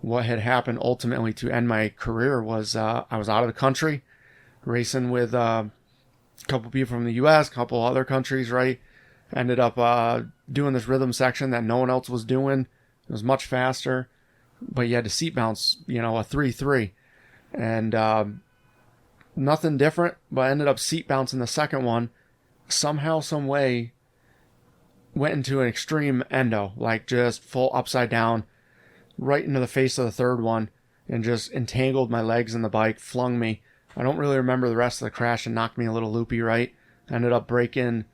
What had happened ultimately to end my career was I was out of the country racing with a couple people from the U.S., a couple other countries, right? Ended up doing this rhythm section that no one else was doing. It was much faster, but you had to seat bounce, a 3-3. And nothing different, but I ended up seat bouncing the second one. Somehow, some way, went into an extreme endo, like just full upside down, right into the face of the third one, and just entangled my legs in the bike, flung me. I don't really remember the rest of the crash, and knocked me a little loopy, right? Ended up breaking,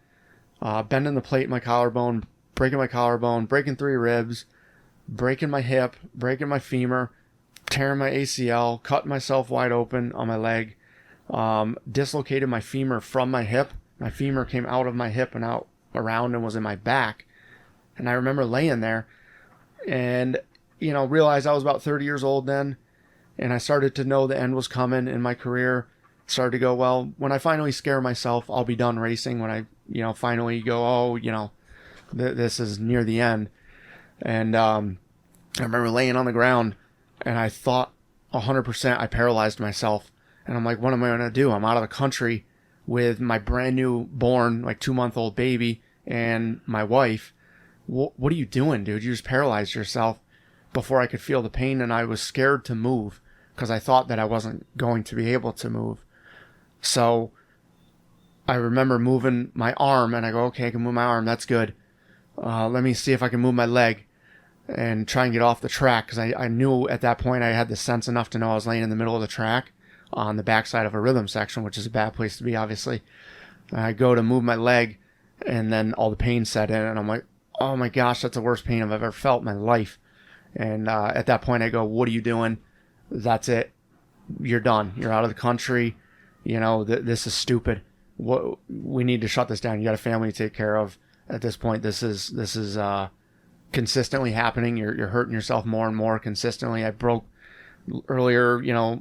bending the plate in my collarbone, breaking 3 ribs, breaking my hip, breaking my femur, tearing my ACL, cutting myself wide open on my leg, dislocated my femur from my hip. My femur came out of my hip and out around and was in my back. And I remember laying there and, realized I was about 30 years old then. And I started to know the end was coming in my career. Started to go, well, when I finally scare myself, I'll be done racing. When I, finally go, this is near the end. And I remember laying on the ground and I thought 100% I paralyzed myself. And I'm like, what am I going to do? I'm out of the country with my brand new born, like 2-month-old baby and my wife. What are you doing, dude? You just paralyzed yourself before I could feel the pain. And I was scared to move because I thought that I wasn't going to be able to move. So I remember moving my arm and I go, okay, I can move my arm. That's good. Let me see if I can move my leg and try and get off the track. Because I knew at that point I had the sense enough to know I was laying in the middle of the track on the backside of a rhythm section, which is a bad place to be, obviously. I go to move my leg, and then all the pain set in, and I'm like, oh my gosh, that's the worst pain I've ever felt in my life. And at that point, I go, what are you doing? That's it. You're done. You're out of the country. This is stupid. We need to shut this down. You got a family to take care of. At this point, this is consistently happening. You're hurting yourself more and more consistently. I broke earlier,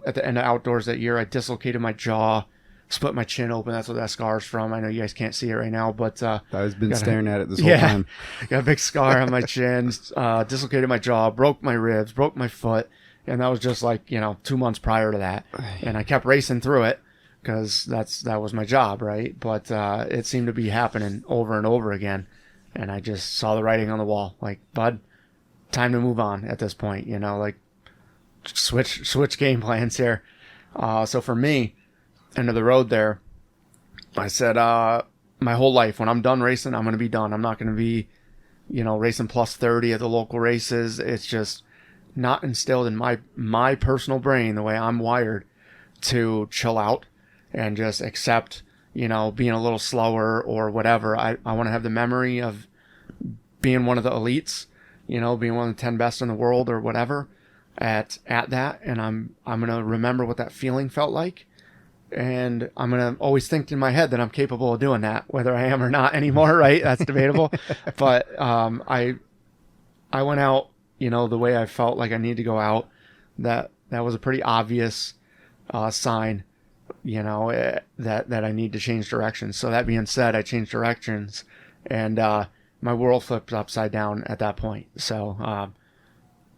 at the end of outdoors that year, I dislocated my jaw, split my chin open. That's what that scar's from. I know you guys can't see it right now, but I've been staring at it this whole time. Got a big scar on my chin, dislocated my jaw, broke my ribs, broke my foot, and that was just like 2 months prior to that. And I kept racing through it because that was my job, right? But it seemed to be happening over and over again, and I just saw the writing on the wall, like, bud, time to move on at this point. Like, switch game plans here. So for me, end of the road there, I said, my whole life, when I'm done racing, I'm going to be done. I'm not going to be, racing plus 30 at the local races. It's just not instilled in my personal brain, the way I'm wired, to chill out and just accept, being a little slower or whatever. I want to have the memory of being one of the elites, being one of the 10 best in the world or whatever. At that, and I'm gonna remember what that feeling felt like, and I'm gonna always think in my head that I'm capable of doing that, whether I am or not anymore, right? That's debatable. But I went out, the way I felt like I need to go out. That was a pretty obvious sign, that I need to change directions. So that being said, I changed directions, and my world flipped upside down at that point. So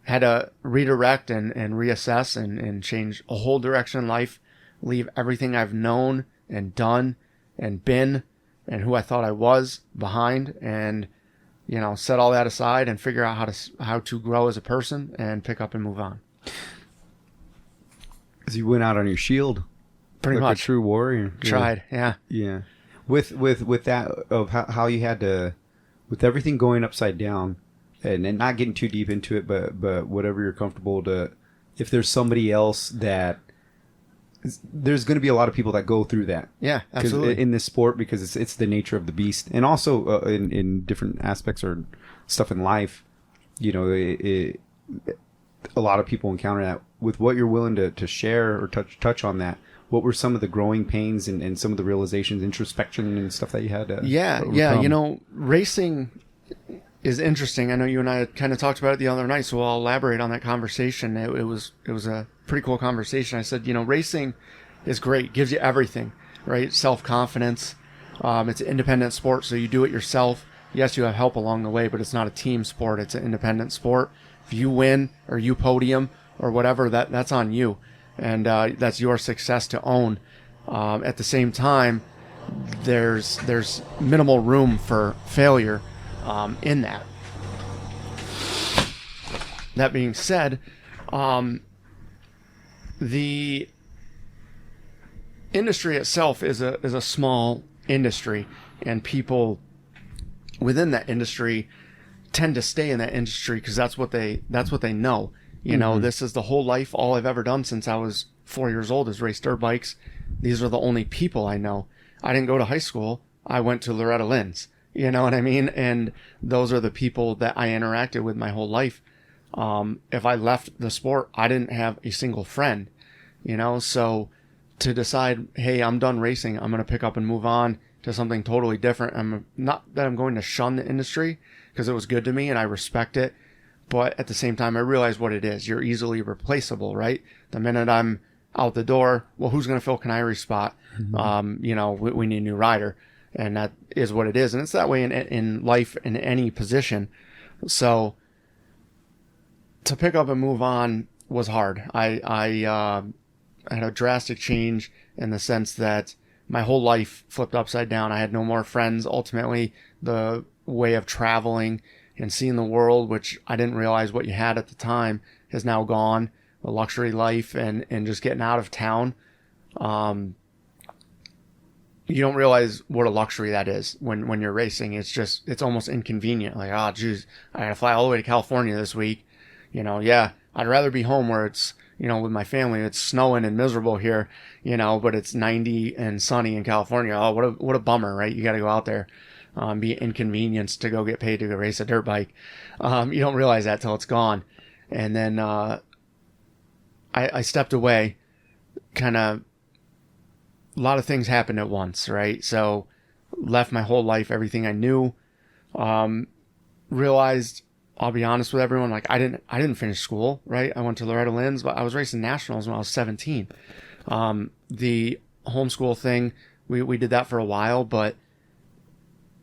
had to redirect and reassess and change a whole direction in life, leave everything I've known and done and been and who I thought I was behind, and set all that aside and figure out how to grow as a person and pick up and move on. As you went out on your shield, pretty like much a true warrior. Tried, yeah. With that of how you had to, with everything going upside down. And not getting too deep into it, but whatever you're comfortable to, if there's somebody else that there's going to be a lot of people that go through that. Yeah, absolutely. In this sport, because it's the nature of the beast, and also in different aspects or stuff in life, you know, a lot of people encounter that. With what you're willing to share or touch on that, what were some of the growing pains and some of the realizations, introspection and stuff that you had to overcome? You know, racing is interesting. I know you and I kind of talked about it the other night, so I'll elaborate on that conversation. It was a pretty cool conversation. I said, you know, racing is great, gives you everything, right? Self-confidence. It's an independent sport, so you do it yourself. Yes, you have help along the way, but it's not a team sport. It's an independent sport. If you win or you podium or whatever, that's on you, and that's your success to own. At the same time, there's minimal room for failure in that. That being said, the industry itself is a small industry, and people within that industry tend to stay in that industry because that's what they know. You know, this is the whole life. All I've ever done since I was 4 years old is race dirt bikes. These are the only people I know. I didn't go to high school. I went to Loretta Lynn's. You know what I mean? And those are the people that I interacted with my whole life. If I left the sport, I didn't have a single friend, you know? So to decide, hey, I'm done racing, I'm going to pick up and move on to something totally different. I'm not that I'm going to shun the industry because it was good to me and I respect it. But at the same time, I realize what it is. You're easily replaceable, right? The minute I'm out the door, well, who's going to fill Kiniry's spot? You know, we need a new rider. And that is what it is. And it's that way in life, in any position. So to pick up and move on was hard. I had a drastic change in the sense that my whole life flipped upside down. I had no more friends. Ultimately, the way of traveling and seeing the world, which I didn't realize what you had at the time, is now gone. The luxury life and just getting out of town. You don't realize what a luxury that is when you're racing. It's almost inconvenient. Like, oh, geez, I gotta fly all the way to California this week. You know, yeah, I'd rather be home where it's, you know, with my family. It's snowing and miserable here, you know, but it's 90 and sunny in California. Oh, what a bummer, right? You got to go out there, be inconvenienced to go get paid to go race a dirt bike. You don't realize that till it's gone. And then I stepped away, kind of. A lot of things happened at once, right? So left my whole life, everything I knew. Realized, I'll be honest with everyone, like I didn't finish school, right? I went to Loretta Lynn's, but I was racing nationals when I was 17. The homeschool thing, we did that for a while, but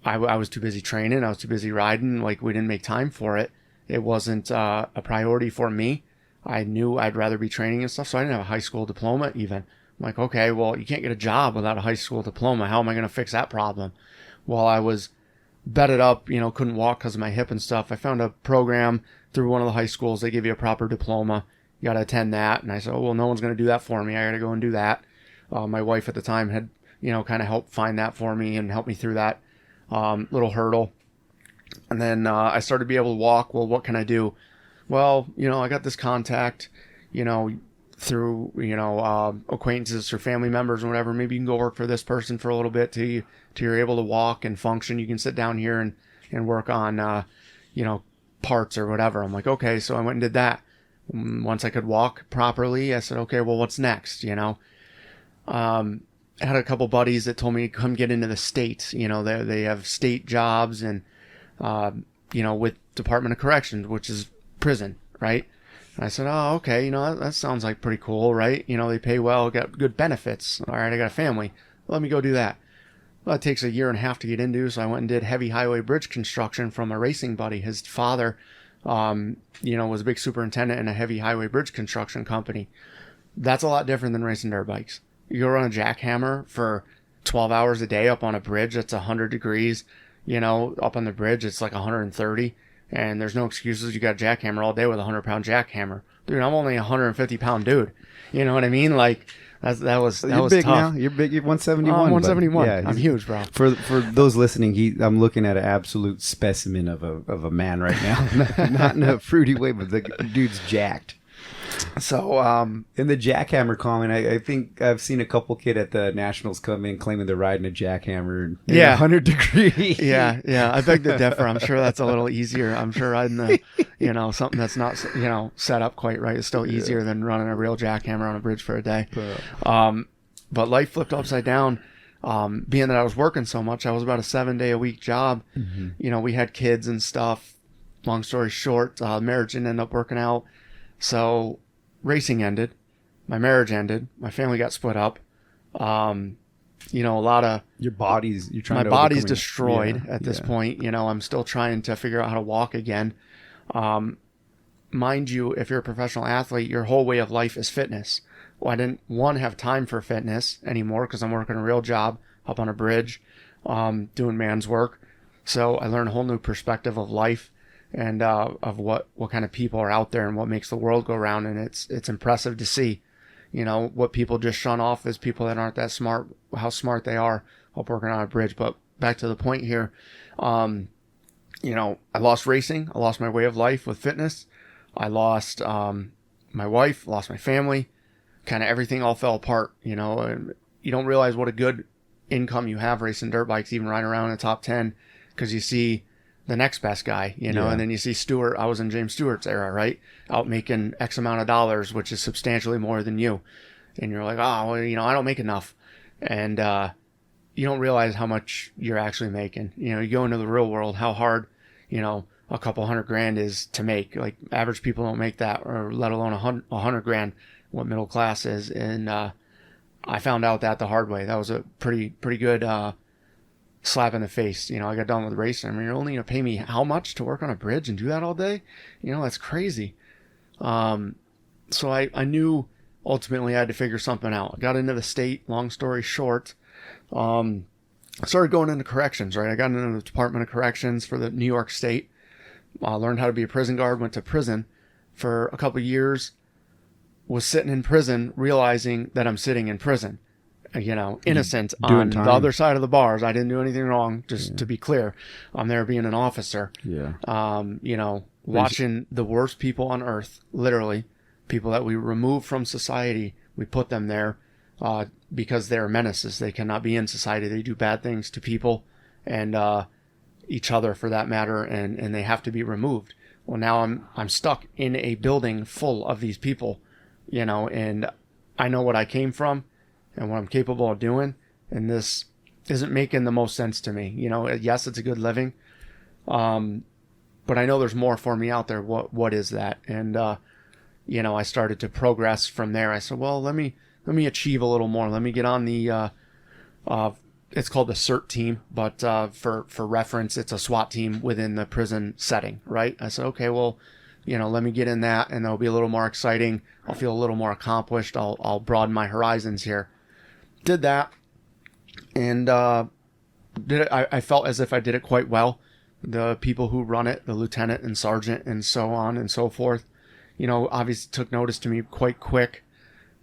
I was too busy training. I was too busy riding. Like, we didn't make time for it. It wasn't a priority for me. I knew I'd rather be training and stuff, so I didn't have a high school diploma even. I'm like, okay, well, you can't get a job without a high school diploma. How am I going to fix that problem? Well, I was bedded up, you know, couldn't walk because of my hip and stuff. I found a program through one of the high schools. They give you a proper diploma. You got to attend that. And I said, oh, well, no one's going to do that for me. I got to go and do that. My wife at the time had, you know, kind of helped find that for me and help me through that little hurdle. And then I started to be able to walk. Well, what can I do? Well, you know, I got this contact, you know, through, you know, acquaintances or family members or whatever. Maybe you can go work for this person for a little bit till you're able to walk and function. You can sit down here and work on, you know, parts or whatever. I'm like, okay. So I went and did that. Once I could walk properly, I said, okay, well, what's next? You know, I had a couple buddies that told me to come get into the state. You know, they have state jobs and, you know, with Department of Corrections, which is prison, right? And I said, oh, okay, you know, that sounds like pretty cool, right? You know, they pay well, got good benefits. All right, I got a family. Let me go do that. Well, it takes a year and a half to get into, so I went and did heavy highway bridge construction from a racing buddy. His father, you know, was a big superintendent in a heavy highway bridge construction company. That's a lot different than racing dirt bikes. You go run a jackhammer for 12 hours a day up on a bridge that's 100 degrees, you know, up on the bridge, it's like 130. And there's no excuses. You got a jackhammer all day with a 100-pound jackhammer. Dude, I'm only a 150-pound dude. You know what I mean? Like, that was You're was big tough. now. You're big. You're 171. I'm 171. Yeah, I'm huge, bro. For those listening, I'm looking at an absolute specimen of a man right now. Not in a fruity way, but the dude's jacked. So, In the jackhammer comment, I think I've seen a couple kid at the Nationals come in claiming they're riding a jackhammer in 100 degrees. yeah. I beg to differ. I'm sure that's a little easier. I'm sure riding the, something that's not, set up quite right is still easier than running a real jackhammer on a bridge for a day. But life flipped upside down. Being that I was working so much, I was about a 7-day-a-week job. Mm-hmm. We had kids and stuff. Long story short, marriage didn't end up working out. So racing ended. My marriage ended. My family got split up. A lot of Your body's, you're trying my to body's overcome destroyed at this point. I'm still trying to figure out how to walk again. Mind you, if you're a professional athlete, your whole way of life is fitness. Well, I didn't, have time for fitness anymore because I'm working a real job up on a bridge, doing man's work. So I learned a whole new perspective of life and of what kind of people are out there and what makes the world go round. And it's impressive to see, what people just shun off as people that aren't that smart, how smart they are up working on a bridge. But back to the point here, I lost racing. I lost my way of life with fitness. I lost my wife, lost my family. Kind of everything all fell apart, You don't realize what a good income you have racing dirt bikes, even riding around in the top 10, because you see the next best guy, and then you see Stewart. I was in James Stewart's era, right? Out making X amount of dollars, which is substantially more than you. And you're like, oh, well, I don't make enough. And you don't realize how much you're actually making. You go into the real world, how hard, a couple $100,000 is to make. Like average people don't make that, or let alone $100,000. What middle class is, and I found out that the hard way. That was a pretty good slap in the face. I got done with racing. I mean, you're only gonna pay me how much to work on a bridge and do that all day? That's crazy. So I knew ultimately I had to figure something out. I got into the state. Long story short, I started going into corrections. Right, I got into the Department of Corrections for the New York State. I learned how to be a prison guard. Went to prison for a couple of years. Was sitting in prison, realizing that I'm sitting in prison, innocent on the other side of the bars. I didn't do anything wrong, just to be clear. I'm there being an officer. Yeah. Watching the worst people on earth, literally, people that we remove from society, we put them there because they're menaces. They cannot be in society. They do bad things to people and each other for that matter, and they have to be removed. Well, now I'm stuck in a building full of these people. And I know what I came from and what I'm capable of doing. And this isn't making the most sense to me. Yes, it's a good living. But I know there's more for me out there. What is that? And, I started to progress from there. I said, well, let me achieve a little more. Let me get on the, it's called the CERT team, but, for reference, it's a SWAT team within the prison setting, right? I said, okay, well, let me get in that and it'll be a little more exciting. I'll feel a little more accomplished. I'll broaden my horizons here. Did that. And did it. I felt as if I did it quite well. The people who run it, the lieutenant and sergeant and so on and so forth, obviously took notice to me quite quick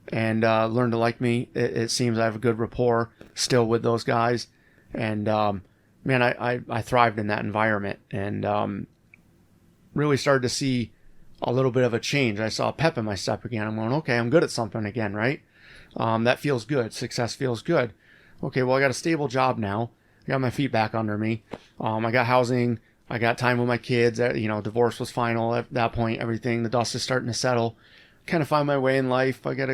and learned to like me. It seems I have a good rapport still with those guys. And man, I thrived in that environment and really started to see a little bit of a change. I saw a pep in my step again. I'm going, okay, I'm good at something again, right? That feels good. Success feels good. Okay, well, I got a stable job now. I got my feet back under me. I got housing. I got time with my kids. Divorce was final at that point. Everything, the dust is starting to settle. Kind of find my way in life. I got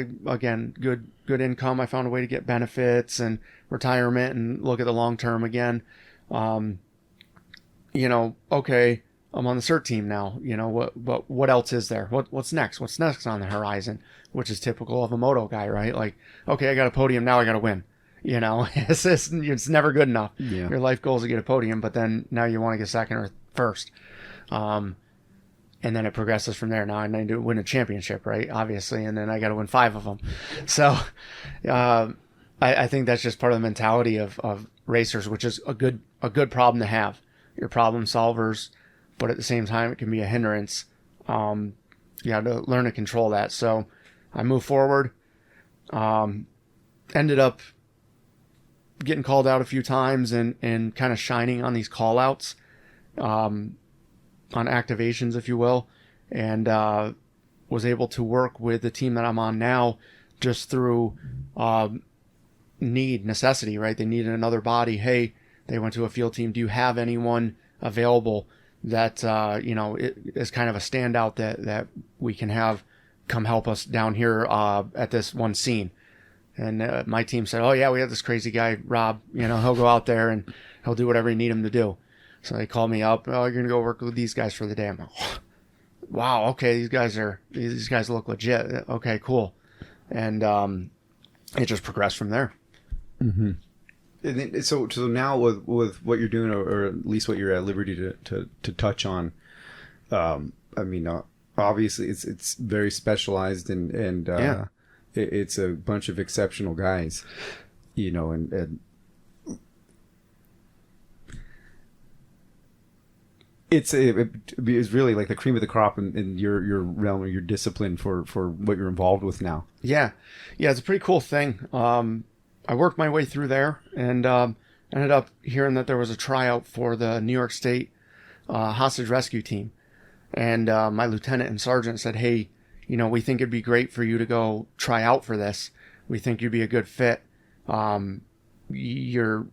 good income. I found a way to get benefits and retirement and look at the long term again. Okay. I'm on the CERT team now. What else is there? What's next? What's next on the horizon? Which is typical of a moto guy, right? Like, okay, I got a podium, now I got to win. It's never good enough. Yeah. Your life goal is to get a podium, but then now you want to get second or first. And then it progresses from there. Now I need to win a championship, right? Obviously, and then I got to win 5 of them. So, I think that's just part of the mentality of racers, which is a good problem to have. You're problem solvers. But at the same time, it can be a hindrance. You have to learn to control that. So I moved forward, ended up getting called out a few times and kind of shining on these call outs, on activations, if you will. And was able to work with the team that I'm on now just through necessity, right? They needed another body. Hey, they went to a field team. Do you have anyone available that, is kind of a standout that we can have come help us down here at this one scene? And my team said, oh, yeah, we have this crazy guy, Rob. He'll go out there and he'll do whatever you need him to do. So they called me up. Oh, you're going to go work with these guys for the day. I'm like, oh, wow, okay, these guys look legit. Okay, cool. And it just progressed from there. Mm-hmm. And then, so now with what you're doing, or at least what you're at liberty to touch on, obviously it's very specialized and yeah. It's a bunch of exceptional guys, and it's really like the cream of the crop in your realm or your discipline for what you're involved with now. Yeah, it's a pretty cool thing. I worked my way through there and ended up hearing that there was a tryout for the New York State hostage rescue team. And my lieutenant and sergeant said, hey, we think it'd be great for you to go try out for this. We think you'd be a good fit. You're,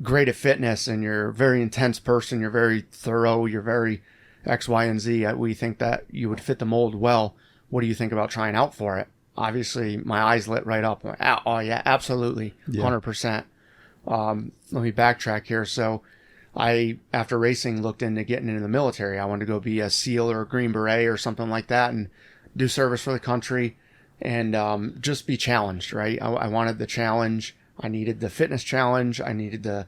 great at fitness and you're a very intense person. You're very thorough. You're very X, Y, and Z. We think that you would fit the mold well. What do you think about trying out for it? Obviously, my eyes lit right up. Like, oh, yeah, absolutely. 100%. Let me backtrack here. So I, after racing, looked into getting into the military. I wanted to go be a SEAL or a Green Beret or something like that and do service for the country and just be challenged, right? I wanted the challenge. I needed the fitness challenge. I needed the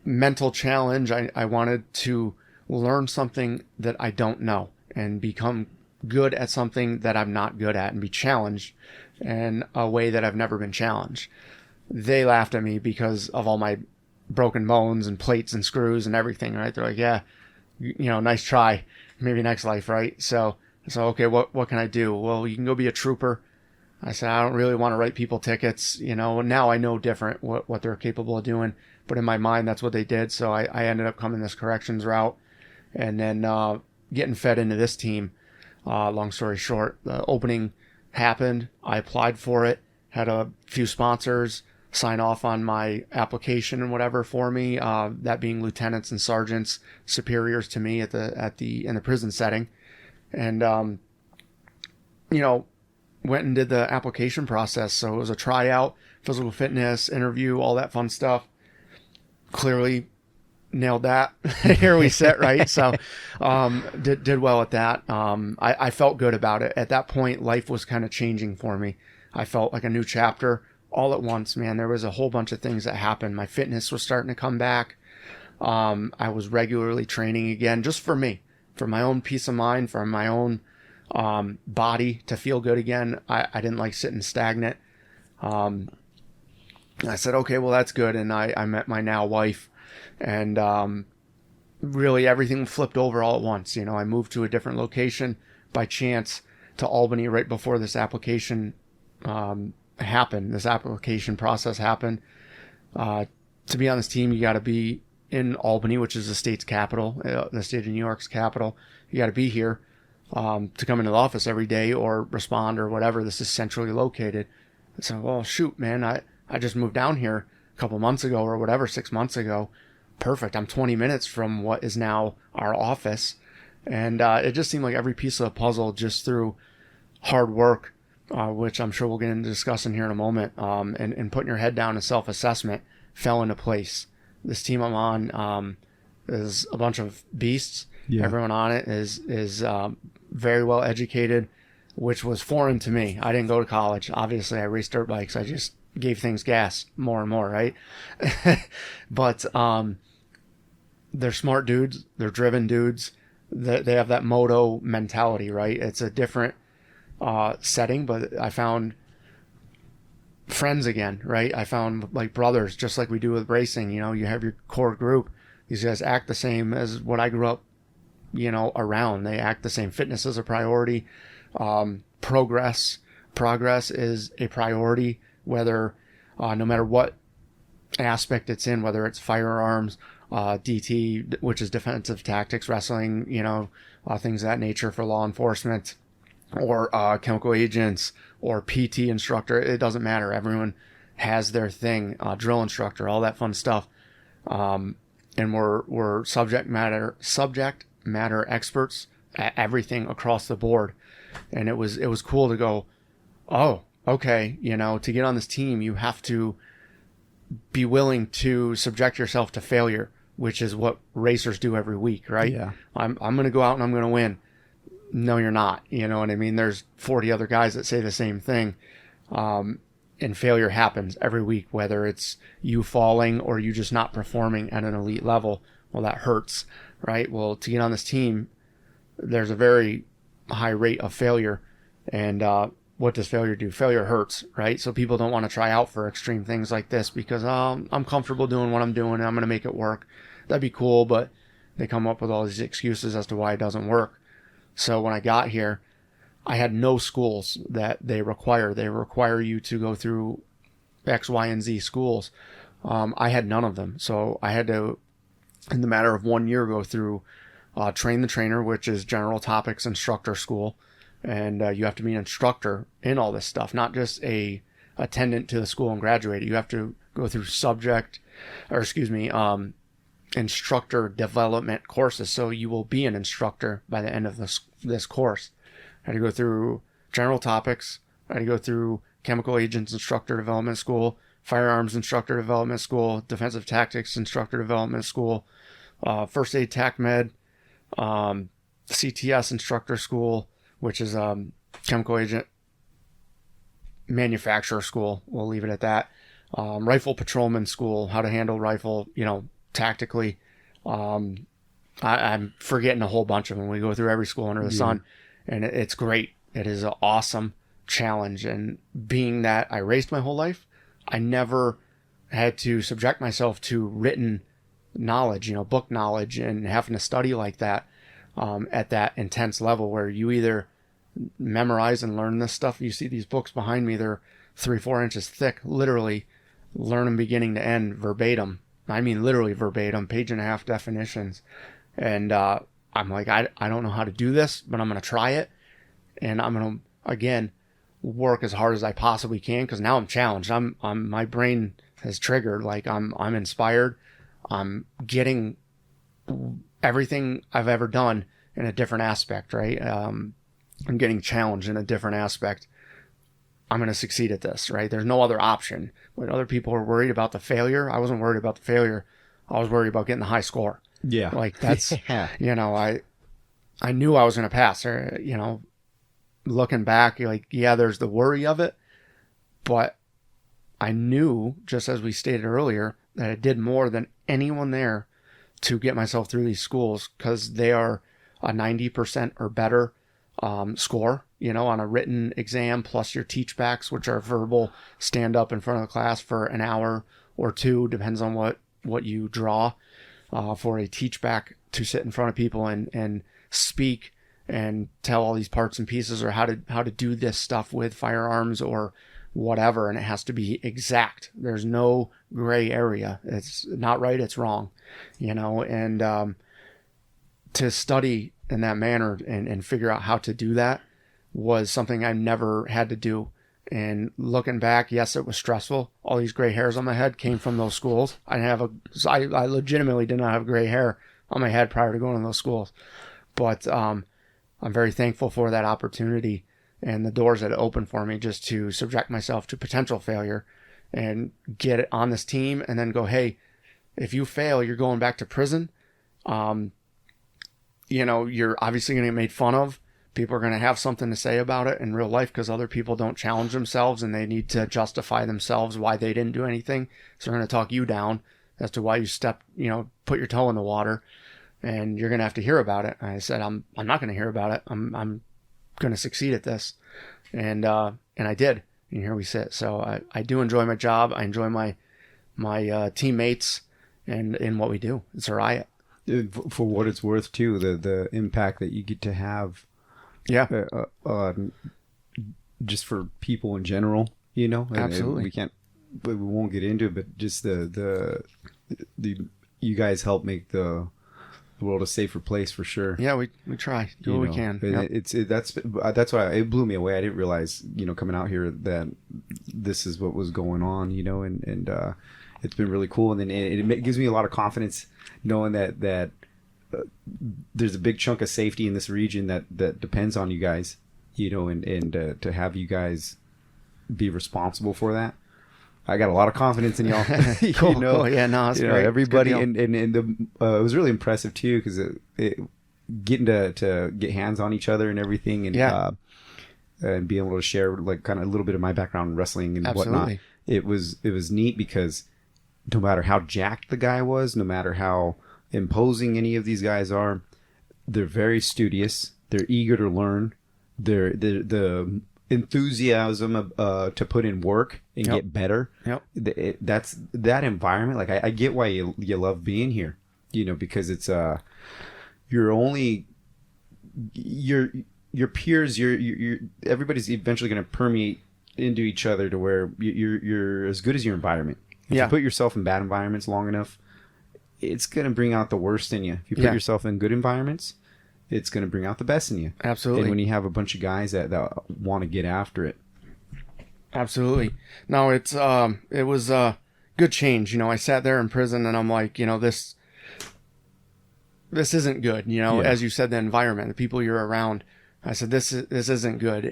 mental challenge. I wanted to learn something that I don't know and become good at something that I'm not good at and be challenged in a way that I've never been challenged. They laughed at me because of all my broken bones and plates and screws and everything, right? They're like, yeah, nice try. Maybe next life, right? So okay, what can I do? Well, you can go be a trooper. I said, I don't really want to write people tickets. Now I know different what they're capable of doing. But in my mind, that's what they did. So I ended up coming this corrections route and then getting fed into this team. Long story short, the opening happened. I applied for it, had a few sponsors sign off on my application and whatever for me, that being lieutenants and sergeants, superiors to me in the prison setting. And, went and did the application process. So it was a tryout, physical fitness, interview, all that fun stuff. Clearly nailed that. Here we sit, right? So did well at that. I felt good about it. At that point, life was kind of changing for me. I felt like a new chapter all at once, man. There was a whole bunch of things that happened. My fitness was starting to come back. I was regularly training again, just for me, for my own peace of mind, for my own body to feel good again. I didn't like sitting stagnant. I said, okay, well, that's good. And I met my now wife, and really everything flipped over all at once. I moved to a different location by chance to Albany right before this application happened. This application process happened. To be on this team, you got to be in Albany, which is the state's capital, the state of New York's capital. You got to be here to come into the office every day or respond or whatever. This is centrally located. So, well, shoot, man, I just moved down here a couple months ago or whatever, 6 months ago. Perfect. I'm 20 minutes from what is now our office. And it just seemed like every piece of the puzzle, just through hard work, which I'm sure we'll get into discussing here in a moment, and putting your head down and self-assessment, fell into place. This team I'm on is a bunch of beasts. Yeah. Everyone on it is very well educated, which was foreign to me. I didn't go to college. Obviously, I raced dirt bikes. I just gave things gas more and more, right? But they're smart dudes. They're driven dudes. They have that moto mentality, right? It's a different setting, but I found friends again, right? I found like brothers, just like we do with racing. You have your core group. These guys act the same as what I grew up, around. They act the same. Fitness is a priority. Progress is a priority, whether no matter what aspect it's in, whether it's firearms, DT, which is defensive tactics, wrestling, things of that nature for law enforcement, or chemical agents or PT instructor. It doesn't matter. Everyone has their thing. Drill instructor, all that fun stuff. And we're subject matter experts at everything across the board. And it was cool to go, oh, okay, to get on this team, you have to be willing to subject yourself to failure, which is what racers do every week, right? Yeah. I'm going to go out and I'm going to win. No, you're not. You know what I mean? There's 40 other guys that say the same thing. And failure happens every week, whether it's you falling or you just not performing at an elite level. Well, that hurts, right? Well, to get on this team, there's a very high rate of failure. And what does failure do? Failure hurts, right? So people don't want to try out for extreme things like this because I'm comfortable doing what I'm doing and I'm going to make it work. That'd be cool, but they come up with all these excuses as to why it doesn't work. So when I got here, I had no schools that they require. They require you to go through X, Y, and Z schools. I had none of them. So I had to, in the matter of 1 year, go through Train the Trainer, which is General Topics Instructor School. And you have to be an instructor in all this stuff, not just a attendant to the school and graduate. You have to go through instructor development courses. So you will be an instructor by the end of this course. I had to go through General Topics. I had to go through Chemical Agents Instructor Development School, Firearms Instructor Development School, Defensive Tactics Instructor Development School, First Aid Tac Med, CTS Instructor School, which is Chemical Agent Manufacturer School. We'll leave it at that. Rifle Patrolman School, how to handle rifle, tactically. I'm forgetting a whole bunch of them. We go through every school under the sun, and it's great. It is an awesome challenge. And being that I raced my whole life, I never had to subject myself to written knowledge, book knowledge, and having to study like that at that intense level where you either memorize and learn this stuff. You see these books behind me, they're 3-4 inches thick, literally learn them beginning to end verbatim. I mean, literally verbatim, 1.5 page definitions. And I'm like, I don't know how to do this, but I'm going to try it. And I'm going to, again, work as hard as I possibly can because now I'm challenged. My brain has triggered. Like I'm inspired. I'm getting everything I've ever done in a different aspect, right? I'm getting challenged in a different aspect. I'm going to succeed at this, right? There's no other option. When other people are worried about the failure, I wasn't worried about the failure. I was worried about getting the high score. Yeah. Like that's, I knew I was going to pass. Looking back, there's the worry of it, but I knew, just as we stated earlier, that I did more than anyone there to get myself through these schools because they are a 90% or better score, on a written exam plus your teach backs, which are verbal, stand up in front of the class for an hour or two, depends on what you draw for a teach back to sit in front of people and speak and tell all these parts and pieces or how to do this stuff with firearms or whatever. And it has to be exact. There's no gray area. It's not right. It's wrong, and to study in that manner and figure out how to do that was something I never had to do. And looking back, yes, it was stressful. All these gray hairs on my head came from those schools. I legitimately did not have gray hair on my head prior to going to those schools. But I'm very thankful for that opportunity and the doors that it opened for me just to subject myself to potential failure and get it on this team and then go, hey, if you fail, you're going back to prison. You're obviously going to get made fun of. People are going to have something to say about it in real life because other people don't challenge themselves and they need to justify themselves why they didn't do anything. So they're going to talk you down as to why you put your toe in the water, and you're going to have to hear about it. And I said, I'm not going to hear about it. I'm going to succeed at this. And I did. And here we sit. So I do enjoy my job. I enjoy my teammates and what we do. It's a riot. For what it's worth too, the impact that you get to have, just for people in general, Absolutely. We won't get into it, but just the you guys help make the the world a safer place for sure. Yeah, we try. Do what we can. Yep. That's why it blew me away. I didn't realize, coming out here that this is what was going on, and it's been really cool. And then it gives me a lot of confidence knowing that there's a big chunk of safety in this region that depends on you guys, and to have you guys be responsible for that. I got a lot of confidence in y'all. Cool. Yeah, no, it's great. Everybody, and it was really impressive too, because getting to get hands on each other and everything, and and being able to share like kind of a little bit of my background in wrestling and whatnot. It was neat because no matter how jacked the guy was, no matter how imposing any of these guys are, they're very studious. They're eager to learn. They're the enthusiasm to put in work and get better. That's that environment. Like I get why you love being here, because it's your peers, you're everybody's eventually going to permeate into each other to where you're as good as your environment. If you put yourself in bad environments long enough, it's going to bring out the worst in you. If you put yourself in good environments, it's going to bring out the best in you. Absolutely. And when you have a bunch of guys that want to get after it. Absolutely. No, it was a good change. I sat there in prison and I'm like, this isn't good. As you said, the environment, the people you're around, I said, this isn't good.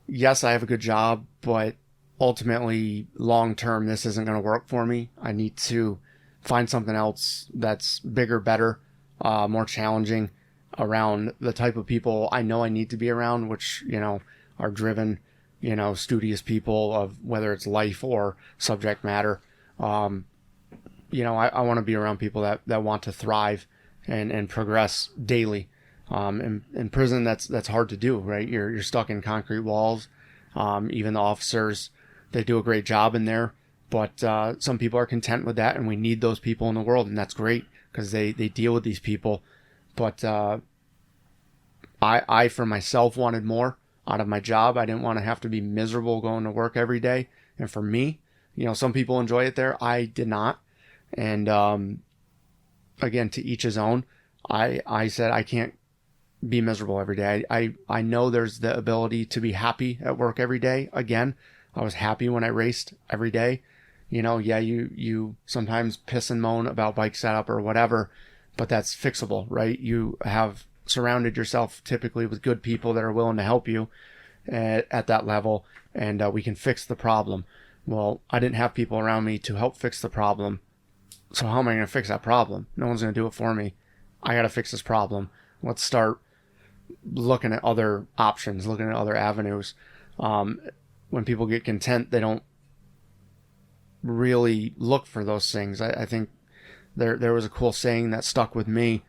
Yes, I have a good job, but ultimately long term, this isn't going to work for me. I need to find something else that's bigger, better, more challenging, around the type of people I know I need to be around, which, are driven, studious people of whether it's life or subject matter. I want to be around people that want to thrive and progress daily. In prison, that's hard to do, right? You're stuck in concrete walls. Even the officers, they do a great job in there, but some people are content with that, and we need those people in the world, and that's great because they deal with these people. But I for myself wanted more out of my job. I didn't want to have to be miserable going to work every day. And for me, some people enjoy it there. I did not. And again, to each his own. I said I can't be miserable every day. I know there's the ability to be happy at work every day. Again, I was happy when I raced every day. You sometimes piss and moan about bike setup or whatever, but that's fixable, right? You have surrounded yourself typically with good people that are willing to help you at that level, and we can fix the problem. Well, I didn't have people around me to help fix the problem. So how am I going to fix that problem? No one's going to do it for me. I got to fix this problem. Let's start looking at other options, looking at other avenues. When people get content, they don't really look for those things. I think there was a cool saying that stuck with me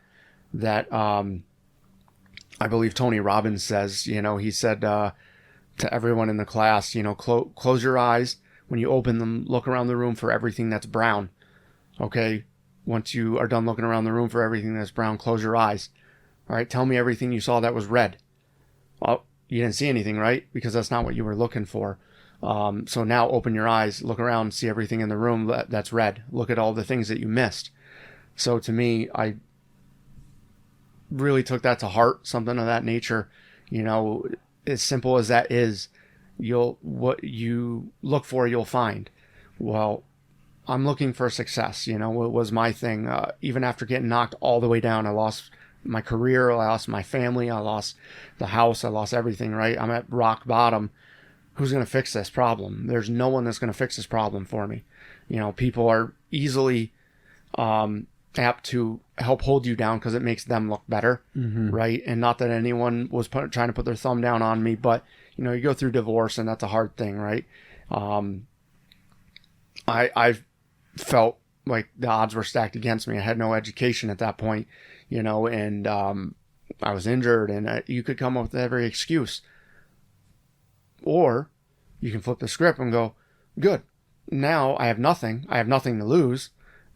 that I believe Tony Robbins says. He said to everyone in the class, close your eyes. When you open them, look around the room for everything that's brown. Okay, once you are done looking around the room for everything that's brown, close your eyes. All right, tell me everything you saw that was red. Well, you didn't see anything, right? Because that's not what you were looking for. So now open your eyes, look around, see everything in the room that's red. Look at all the things that you missed. So to me, I really took that to heart, something of that nature. As simple as that is, what you look for, you'll find. Well, I'm looking for success. It was my thing. Even after getting knocked all the way down, I lost my career, I lost my family, I lost the house, I lost everything, right? I'm at rock bottom. Who's going to fix this problem? There's no one that's going to fix this problem for me. People are easily apt to help hold you down because it makes them look better, right? And not that anyone was trying to put their thumb down on me, but you go through divorce and that's a hard thing, right? I felt like the odds were stacked against me. I had no education at that point, and I was injured, and you could come up with every excuse. Or you can flip the script and go, good, now I have nothing to lose,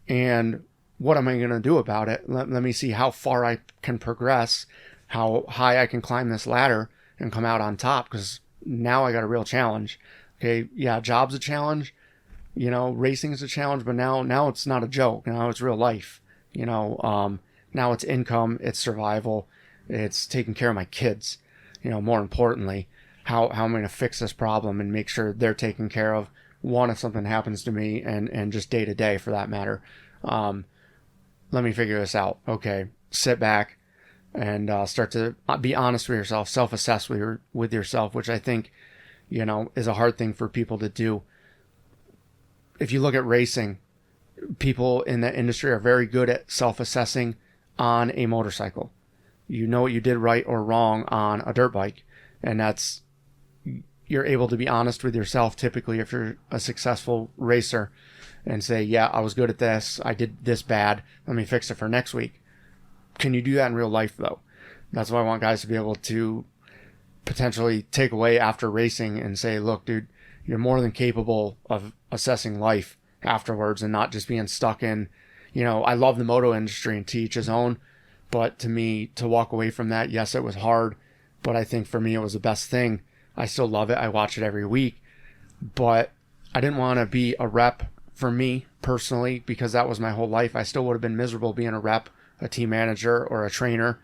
and what am I going to do about it? Let me see how far I can progress, how high I can climb this ladder and come out on top, because now I got a real challenge. Okay, yeah, job's a challenge, racing is a challenge, but now it's not a joke. Now it's real life. Now it's income, it's survival, it's taking care of my kids. More importantly, how am I going to fix this problem and make sure they're taken care of? One, if something happens to me, and just day to day for that matter. Let me figure this out. Okay, sit back and start to be honest with yourself, self-assess with yourself, which I think, is a hard thing for people to do. If you look at racing, people in that industry are very good at self-assessing on a motorcycle. You know what you did right or wrong on a dirt bike, and you're able to be honest with yourself typically if you're a successful racer and say, yeah, I was good at this, I did this bad, let me fix it for next week. Can you do that in real life though? That's why I want guys to be able to potentially take away after racing and say, look, dude, you're more than capable of assessing life afterwards and not just being stuck in, I love the moto industry and to each his own, but to me, to walk away from that, yes, it was hard, but I think for me, it was the best thing. I still love it. I watch it every week, but I didn't want to be a rep for me personally, because that was my whole life. I still would have been miserable being a rep, a team manager, or a trainer,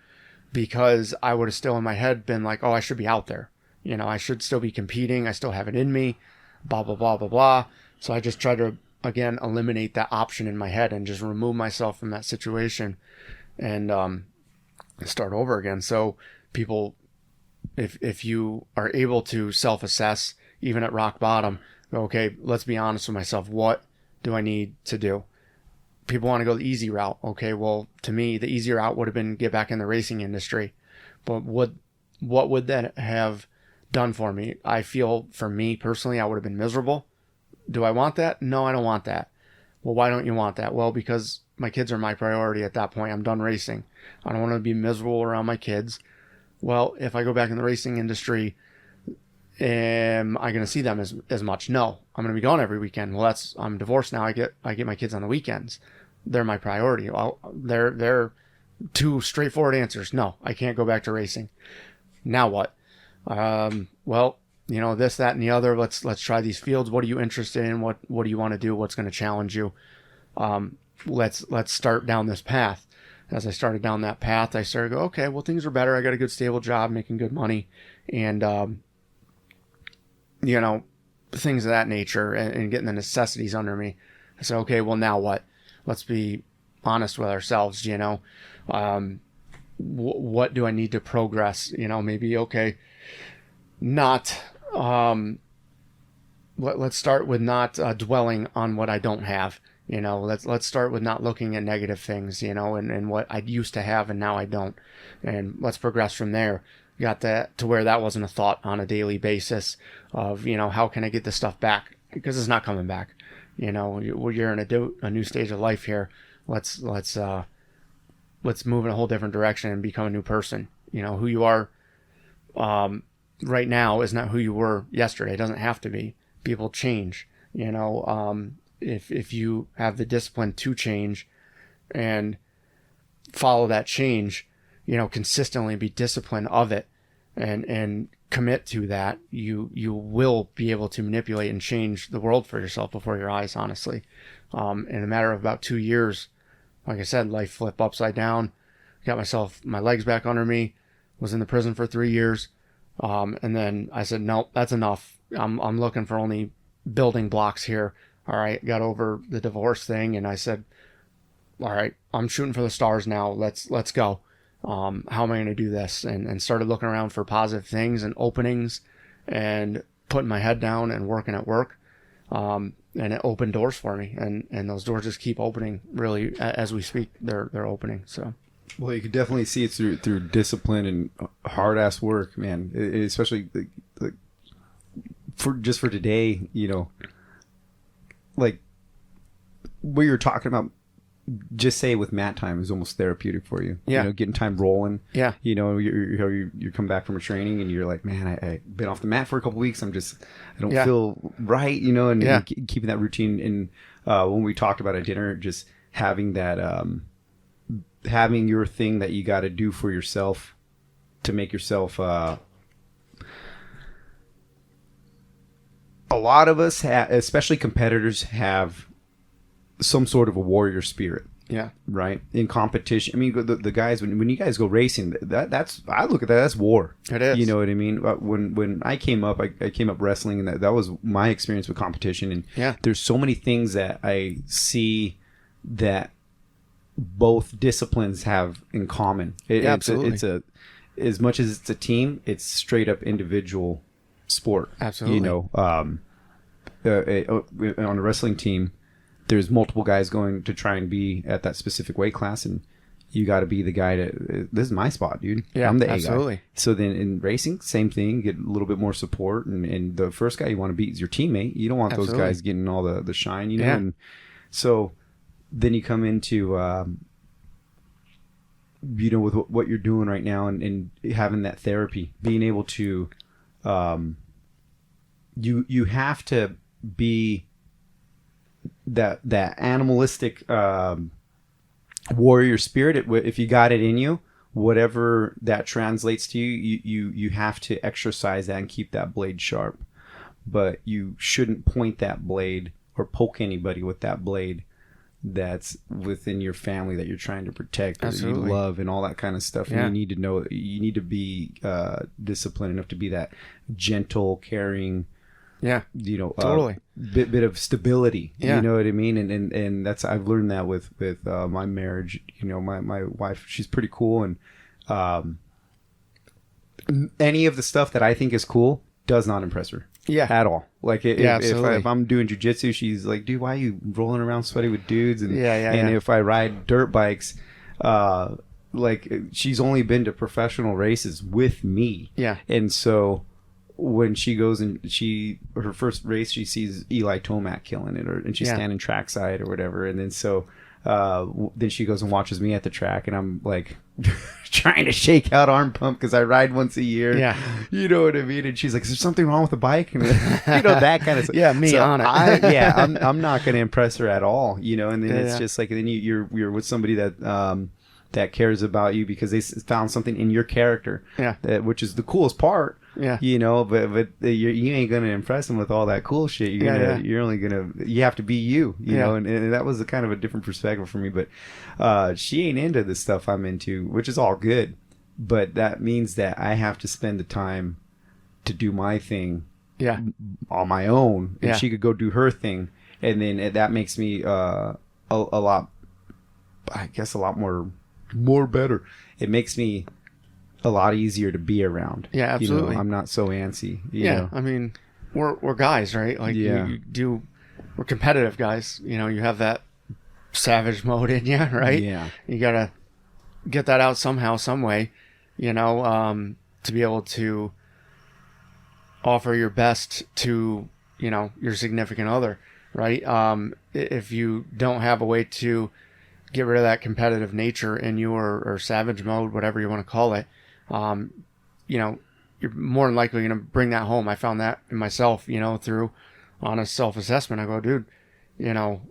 because I would have still in my head been like, oh, I should be out there. I should still be competing. I still have it in me, blah, blah, blah, blah, blah. So I just tried to, again, eliminate that option in my head and just remove myself from that situation and start over again. So people, if you are able to self-assess, even at rock bottom, go, okay, let's be honest with myself. What do I need to do? People want to go the easy route. Okay, well, to me, the easier route would have been get back in the racing industry. But what would that have done for me? I feel for me personally, I would have been miserable. Do I want that? No, I don't want that. Well, why don't you want that? Well, because my kids are my priority at that point. I'm done racing. I don't want to be miserable around my kids. Well, if I go back in the racing industry, am I going to see them as much? No, I'm going to be gone every weekend. Well, I'm divorced now. I get my kids on the weekends. They're my priority. They're two straightforward answers. No, I can't go back to racing. Now what? Well, this, that, and the other. Let's try these fields. What are you interested in? What do you want to do? What's going to challenge you? Let's start down this path. As I started down that path, I started to go, okay, well, things are better. I got a good stable job, making good money, and things of that nature, and getting the necessities under me. I said, okay, well, now what? Let's be honest with ourselves. What do I need to progress? Maybe, okay, not, let's start with not dwelling on what I don't have. Let's start with not looking at negative things, and what I used to have and now I don't. And let's progress from there. Got that to where that wasn't a thought on a daily basis of, how can I get this stuff back? Because it's not coming back. You're in a new stage of life here. Let's move in a whole different direction and become a new person. Who you are right now is not who you were yesterday. It doesn't have to be. People change. If you have the discipline to change and follow that change, consistently be disciplined of it and commit to that, you will be able to manipulate and change the world for yourself before your eyes, honestly. In a matter of about 2 years, like I said, life flipped upside down. Got my legs back under me, was in the prison for 3 years. And then I said, no, that's enough. I'm looking for only building blocks here. All right. Got over the divorce thing. And I said, all right, I'm shooting for the stars now. Let's go. How am I going to do this? And started looking around for positive things and openings and putting my head down and working at work. And it opened doors for me, and those doors just keep opening really as we speak. They're opening. So. Well, you can definitely see it through discipline and hard ass work, man. Especially for today, like what you're talking about. Just say with mat time is almost therapeutic for you. Yeah. Getting time rolling. Yeah. You come back from a training and you're like, man, I've been off the mat for a couple weeks. I don't feel right, and keeping that routine. And when we talked about at dinner, just having that, having your thing that you got to do for yourself to make yourself, a lot of us, especially competitors, have some sort of a warrior spirit. Yeah. Right. In competition. I mean, the guys, when you guys go racing, that's, I look at that, that's war. It is. You know what I mean? When I came up, I came up wrestling, and that was my experience with competition. And Yeah. there's so many things that I see that both disciplines have in common. Absolutely. It's as much as it's a team, it's straight up individual sport. Absolutely. You know, on a wrestling team, there's multiple guys going to try and be at that specific weight class, and you got to be the guy this is my spot, dude. Yeah, I'm the A absolutely. guy. So then in racing, same thing, you get a little bit more support, and the first guy you want to beat is your teammate. You don't want those guys getting all the shine, you know. Yeah. And so then you come into you know, with what you're doing right now, and having that therapy, being able to you have to be that animalistic warrior spirit. If you got it in you, whatever that translates to, you have to exercise that and keep that blade sharp. But you shouldn't point that blade or poke anybody with that blade that's within your family that you're trying to protect, or that you love, and all that kind of stuff. Yeah. And you need to know, you need to be disciplined enough to be that gentle, caring, Yeah. you know, Totally. bit of stability. Yeah. You know what I mean? And that's, I've learned that with my marriage. You know, my wife, she's pretty cool, and any of the stuff that I think is cool does not impress her. Yeah. At all. Like absolutely. if I'm doing jujitsu, she's like, dude, why are you rolling around sweaty with dudes? And Yeah. if I ride dirt bikes, like, she's only been to professional races with me. Yeah. And so when she goes and her first race, she sees Eli Tomac killing it, and she's standing trackside or whatever. And then so then she goes and watches me at the track, and I'm like trying to shake out arm pump because I ride once a year. Yeah. You know what I mean? And she's like, is there something wrong with the bike? And you know, that kind of stuff. Yeah, me on it. I'm not going to impress her at all, you know. And then it's Yeah. just like, then you're with somebody that that cares about you because they found something in your character, which is the coolest part. Yeah. You know, but you ain't gonna impress them with all that cool shit. You're only gonna, you have to be you know, and that was a kind of a different perspective for me. But she ain't into the stuff I'm into, which is all good. But that means that I have to spend the time to do my thing on my own, and she could go do her thing, and then that makes me a lot, I guess, a lot more better. It makes me a lot easier to be around. Yeah, absolutely. You know, I'm not so antsy. You know? I mean, we're guys, right? Like, we're competitive guys. You know, you have that savage mode in you, right? Yeah. You gotta get that out somehow, some way. You know, to be able to offer your best to, you know, your significant other, right? If you don't have a way to get rid of that competitive nature in you, or savage mode, whatever you want to call it, you know, you're more than likely going to bring that home. I found that in myself, you know, through honest self-assessment. I go, dude, you know,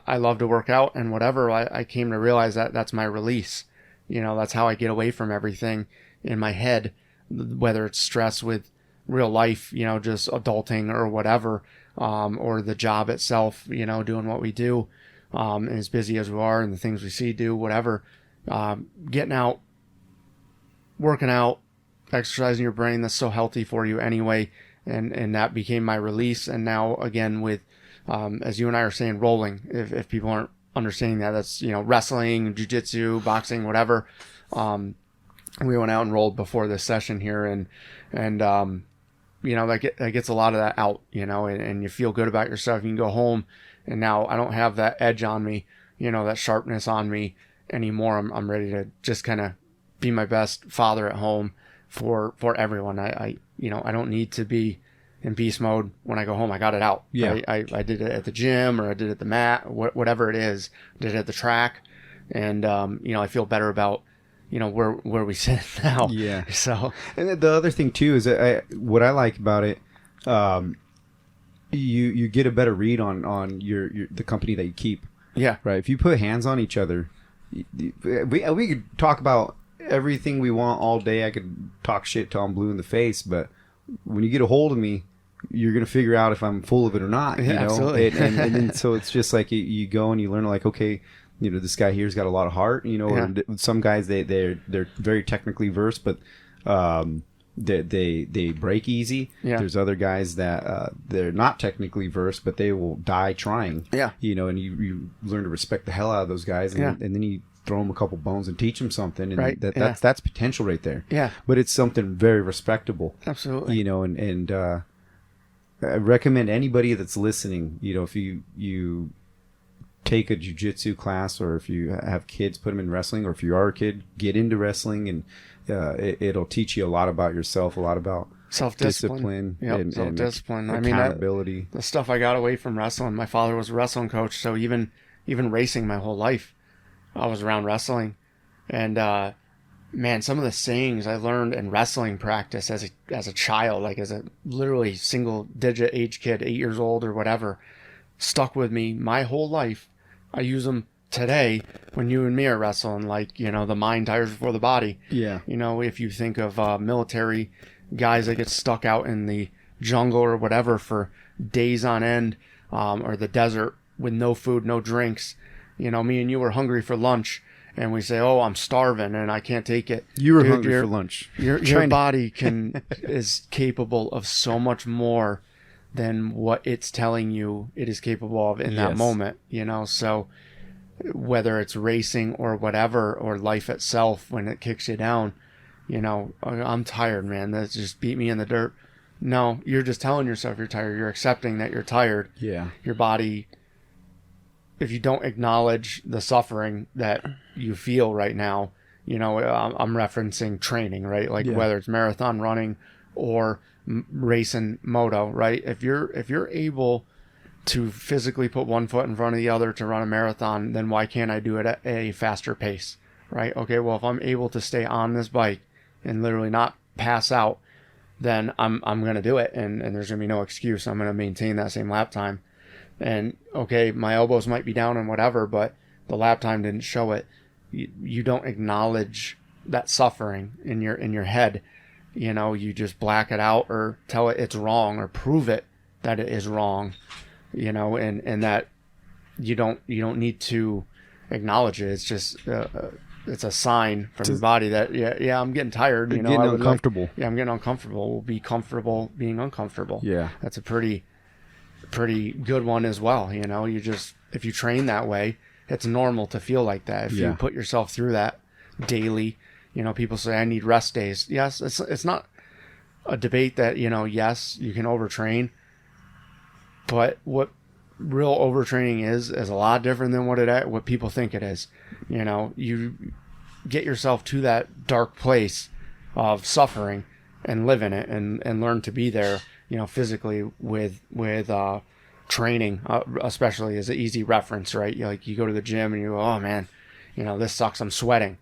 I love to work out and whatever. I came to realize that that's my release. You know, that's how I get away from everything in my head, whether it's stress with real life, you know, just adulting or whatever, or the job itself, you know, doing what we do, and as busy as we are and the things we see, do, whatever, getting out, working out, exercising your brain, that's so healthy for you anyway. And that became my release. And now again with, as you and I are saying, rolling, if people aren't understanding that, that's, you know, wrestling, jiu-jitsu, boxing, whatever. We went out and rolled before this session here, and you know, that gets a lot of that out, you know, and you feel good about yourself. You can go home, and now I don't have that edge on me, you know, that sharpness on me anymore. I'm ready to just kind of be my best father at home for everyone. I you know, I don't need to be in beast mode when I go home. I got it out. Yeah. I did it at the gym, or I did it at the mat, whatever it is. I did it at the track, and you know, I feel better about, you know, where we sit now. Yeah. So, and the other thing too is that what I like about it, you get a better read on the company that you keep. Yeah. Right. If you put hands on each other, we could talk about everything we want all day. I could talk shit till I'm blue in the face, but when you get a hold of me, you're gonna figure out if I'm full of it or not. You know? Absolutely. And then so it's just like you go and you learn, like, okay, this guy here's got a lot of heart, or some guys they're very technically versed, but they break easy. Yeah. There's other guys that they're not technically versed, but they will die trying. Yeah. And you learn to respect the hell out of those guys, and then you throw them a couple bones and teach them something, and right. that's potential right there. Yeah. But it's something very respectable. Absolutely. And I recommend anybody that's listening, if you take a jiu-jitsu class, or if you have kids, put them in wrestling, or if you are a kid, get into wrestling, and it'll teach you a lot about yourself, a lot about self-discipline, and self-discipline. Accountability. I mean, the stuff I got away from wrestling. My father was a wrestling coach, so even racing my whole life, I was around wrestling, and man, some of the sayings I learned in wrestling practice as a child, like as a literally single-digit age kid, 8 years old or whatever, stuck with me my whole life. I use them today when you and me are wrestling, like, the mind tires before the body. Yeah. If you think of military guys that get stuck out in the jungle or whatever for days on end, or the desert with no food, no drinks. Me and you were hungry for lunch, and we say, "Oh, I'm starving and I can't take it." You were hungry for lunch. Your body is capable of so much more than what it's telling you it is capable of in that moment. So whether it's racing or whatever, or life itself, when it kicks you down, I'm tired, man. That's just beat me in the dirt. No, you're just telling yourself you're tired. You're accepting that you're tired. Yeah. Your body, if you don't acknowledge the suffering that you feel right now, I'm referencing training, right? Like whether it's marathon running or racing moto, right? If you're able to physically put one foot in front of the other to run a marathon, then why can't I do it at a faster pace, right? Okay, well, if I'm able to stay on this bike and literally not pass out, then I'm going to do it, and there's going to be no excuse. I'm going to maintain that same lap time. And okay, my elbows might be down and whatever, but the lap time didn't show it. You don't acknowledge that suffering in your head. You just black it out, or tell it it's wrong, or prove it that it is wrong. And that you don't need to acknowledge it. It's just it's a sign from your body that I'm getting tired. Getting uncomfortable. I'm getting uncomfortable. We'll be comfortable being uncomfortable. Yeah, that's a pretty good one as well. If you train that way, it's normal to feel like that. If you put yourself through that daily, people say I need rest days. Yes, it's not a debate that yes, you can overtrain, but what real overtraining is a lot different than what people think it is. You get yourself to that dark place of suffering and live in it, and learn to be there, physically with training, especially as an easy reference, right? You go to the gym and you go, oh man, this sucks, I'm sweating,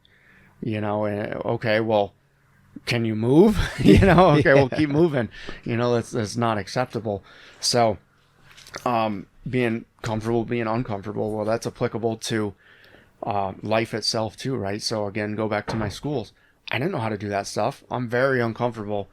and okay, well, can you move? Okay, we'll keep moving. That's not acceptable. So being comfortable, being uncomfortable, well, that's applicable to life itself too, right? So again, go back to my schools. I didn't know how to do that stuff. I'm very uncomfortable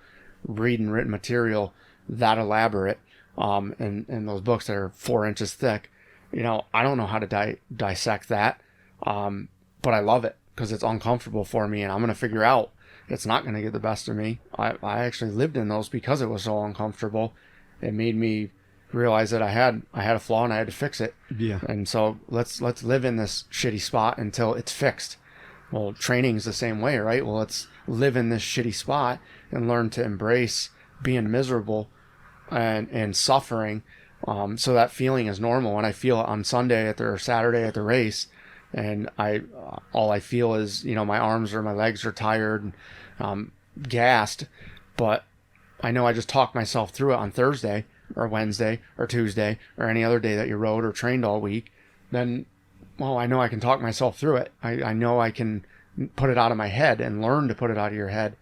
reading written material that elaborate, and those books that are 4 inches thick. I don't know how to dissect that, but I love it because it's uncomfortable for me, and I'm going to figure out it's not going to get the best of me. I actually lived in those because it was so uncomfortable. It made me realize that I had a flaw and I had to fix it. Yeah. And so let's live in this shitty spot until it's fixed. Well, training's the same way, right? Well, let's live in this shitty spot and learn to embrace being miserable and suffering. So that feeling is normal. When I feel it on Sunday or Saturday at the race, and all I feel is, my arms or my legs are tired and gassed, but I know I just talked myself through it on Thursday or Wednesday or Tuesday or any other day that you rode or trained all week, then, well, I know I can talk myself through it. I know I can put it out of my head and learn to put it out of your head.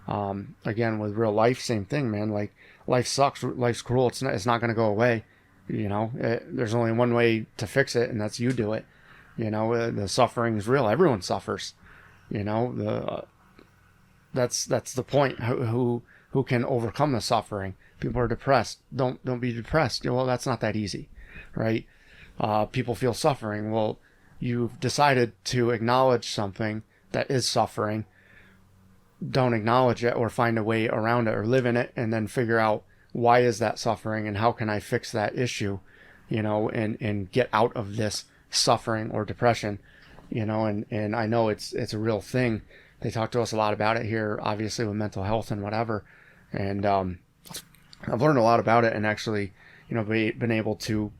Again, with real life, same thing, man. Like, life sucks. Life's cruel. It's not going to go away. There's only one way to fix it, and that's you do it. The suffering is real. Everyone suffers. That's the point. Who can overcome the suffering? People are depressed. Don't be depressed. Well, that's not that easy, right? People feel suffering. Well, you've decided to acknowledge something that is suffering, don't acknowledge it or find a way around it or live in it, and then figure out why is that suffering and how can I fix that issue, and get out of this suffering or depression, and I know it's a real thing. They talk to us a lot about it here, obviously with mental health and whatever. And I've learned a lot about it, and actually, been able to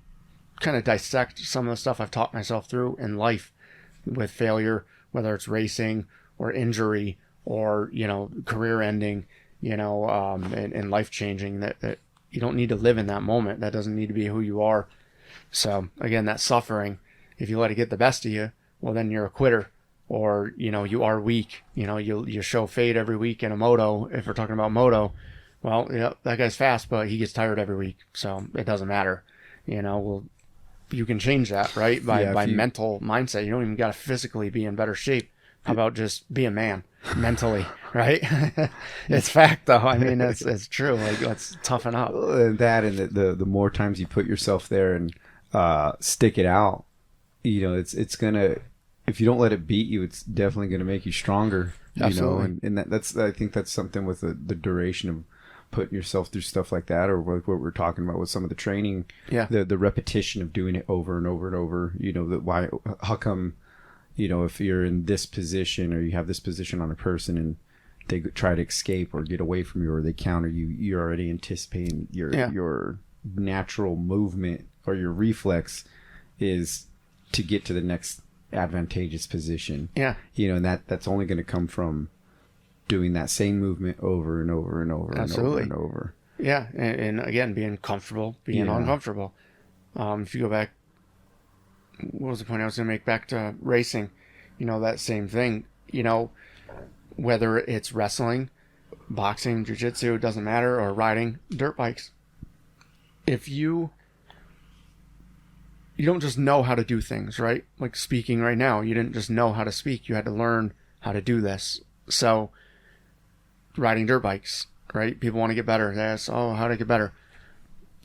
kind of dissect some of the stuff I've taught myself through in life with failure, whether it's racing or injury or, career ending, and life changing, that you don't need to live in that moment. That doesn't need to be who you are. So again, that suffering, if you let it get the best of you, well, then you're a quitter, or, you are weak. You show fade every week in a moto. If we're talking about moto, well, that guy's fast, but he gets tired every week. So it doesn't matter, well, you can change that, right? By mental mindset. You don't even got to physically be in better shape. How about just be a man mentally, right? It's fact, though. I mean, it's true. Like, let's toughen up. And the more times you put yourself there and stick it out, it's gonna. If you don't let it beat you, it's definitely gonna make you stronger. Absolutely. And that's I think that's something with the duration of putting yourself through stuff like that, or like what we're talking about with some of the training. Yeah. The repetition of doing it over and over and over. How come. If you're in this position or you have this position on a person and they try to escape or get away from you or they counter you, you're already anticipating your natural movement or your reflex is to get to the next advantageous position. Yeah. And that's only going to come from doing that same movement over and over and over Absolutely. and over and over. Yeah. And again, being comfortable, being uncomfortable. If you go back, what was the point I was going to make back to racing? That same thing, whether it's wrestling, boxing, jiu-jitsu, it doesn't matter, or riding dirt bikes. If you don't just know how to do things, right? Like speaking right now, you didn't just know how to speak. You had to learn how to do this. So riding dirt bikes, right? People want to get better. They ask, how to get better?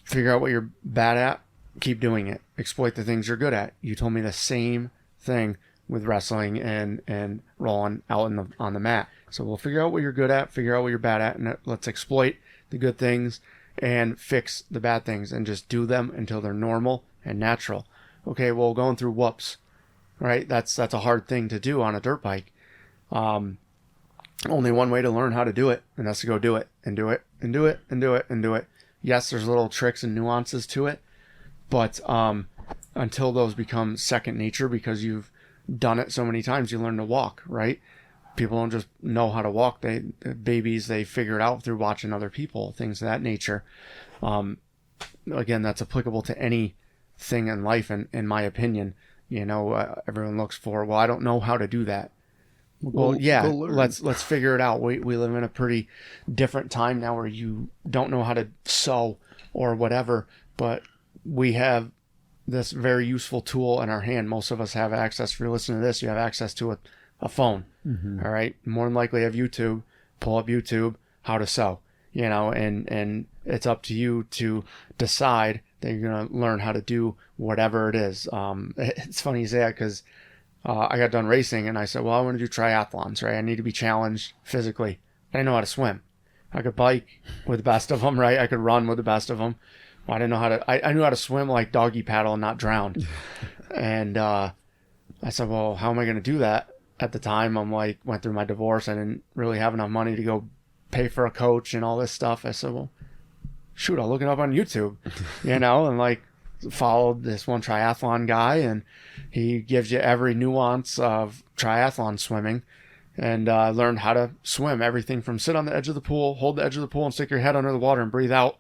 Figure out what you're bad at. Keep doing it. Exploit the things you're good at. You told me the same thing with wrestling and rolling out on the mat. So we'll figure out what you're good at, figure out what you're bad at, and let's exploit the good things and fix the bad things and just do them until they're normal and natural. Okay, well, going through whoops, right? That's a hard thing to do on a dirt bike. Only one way to learn how to do it, and that's to go do it and do it and do it and do it and do it. Yes, there's little tricks and nuances to it. But until those become second nature, because you've done it so many times, you learn to walk, right? People don't just know how to walk. Babies, they figure it out through watching other people, things of that nature. Again, that's applicable to anything in life, in my opinion. Everyone looks for, well, I don't know how to do that. Well, let's figure it out. We live in a pretty different time now where you don't know how to sew or whatever, but we have this very useful tool in our hand. Most of us have access. If you're listening to this, you have access to a phone. Mm-hmm. All right. More than likely have YouTube. Pull up YouTube, how to sew, and it's up to you to decide that you're going to learn how to do whatever it is. It's funny you say that because I got done racing and I said, well, I want to do triathlons, right? I need to be challenged physically. I didn't know how to swim. I could bike with the best of them, right? I could run with the best of them. Well, I didn't know how to, I knew how to swim like doggy paddle and not drown. And I said, well, how am I going to do that? At the time, I'm like, went through my divorce. I didn't really have enough money to go pay for a coach and all this stuff. I said, well, shoot, I'll look it up on YouTube, and like followed this one triathlon guy, and he gives you every nuance of triathlon swimming. And learned how to swim, everything from sit on the edge of the pool, hold the edge of the pool and stick your head under the water and breathe out.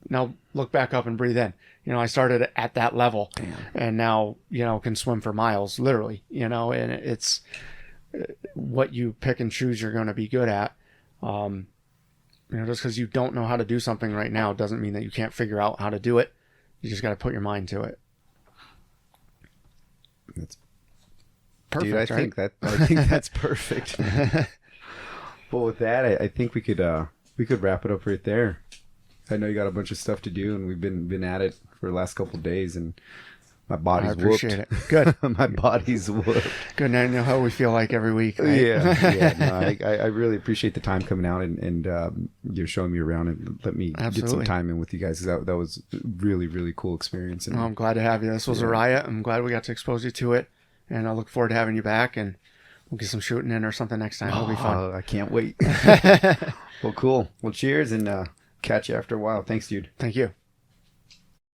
Now look back up and breathe in. I started at that level. Damn. And now, can swim for miles, literally, and it's what you pick and choose you're going to be good at. Just because you don't know how to do something right now doesn't mean that you can't figure out how to do it. You just got to put your mind to it. That's perfect. Dude, I think that's perfect. Well, with that, I think we could wrap it up right there. I know you got a bunch of stuff to do, and we've been at it for the last couple of days, and My body's I appreciate whooped. it. Good. My body's whooped. Good. Now I know how we feel like every week. Right? Yeah. No, I really appreciate the time coming out and you're showing me around and let me get some Absolutely. time in with you guys. That was really, really cool experience. And Well, I'm glad to have you. This was a riot. I'm glad we got to expose you to it. And I look forward to having you back. And we'll get some shooting in or something next time. It'll be fun. I can't wait. Well, cool. Well, cheers and catch you after a while. Thanks, dude. Thank you.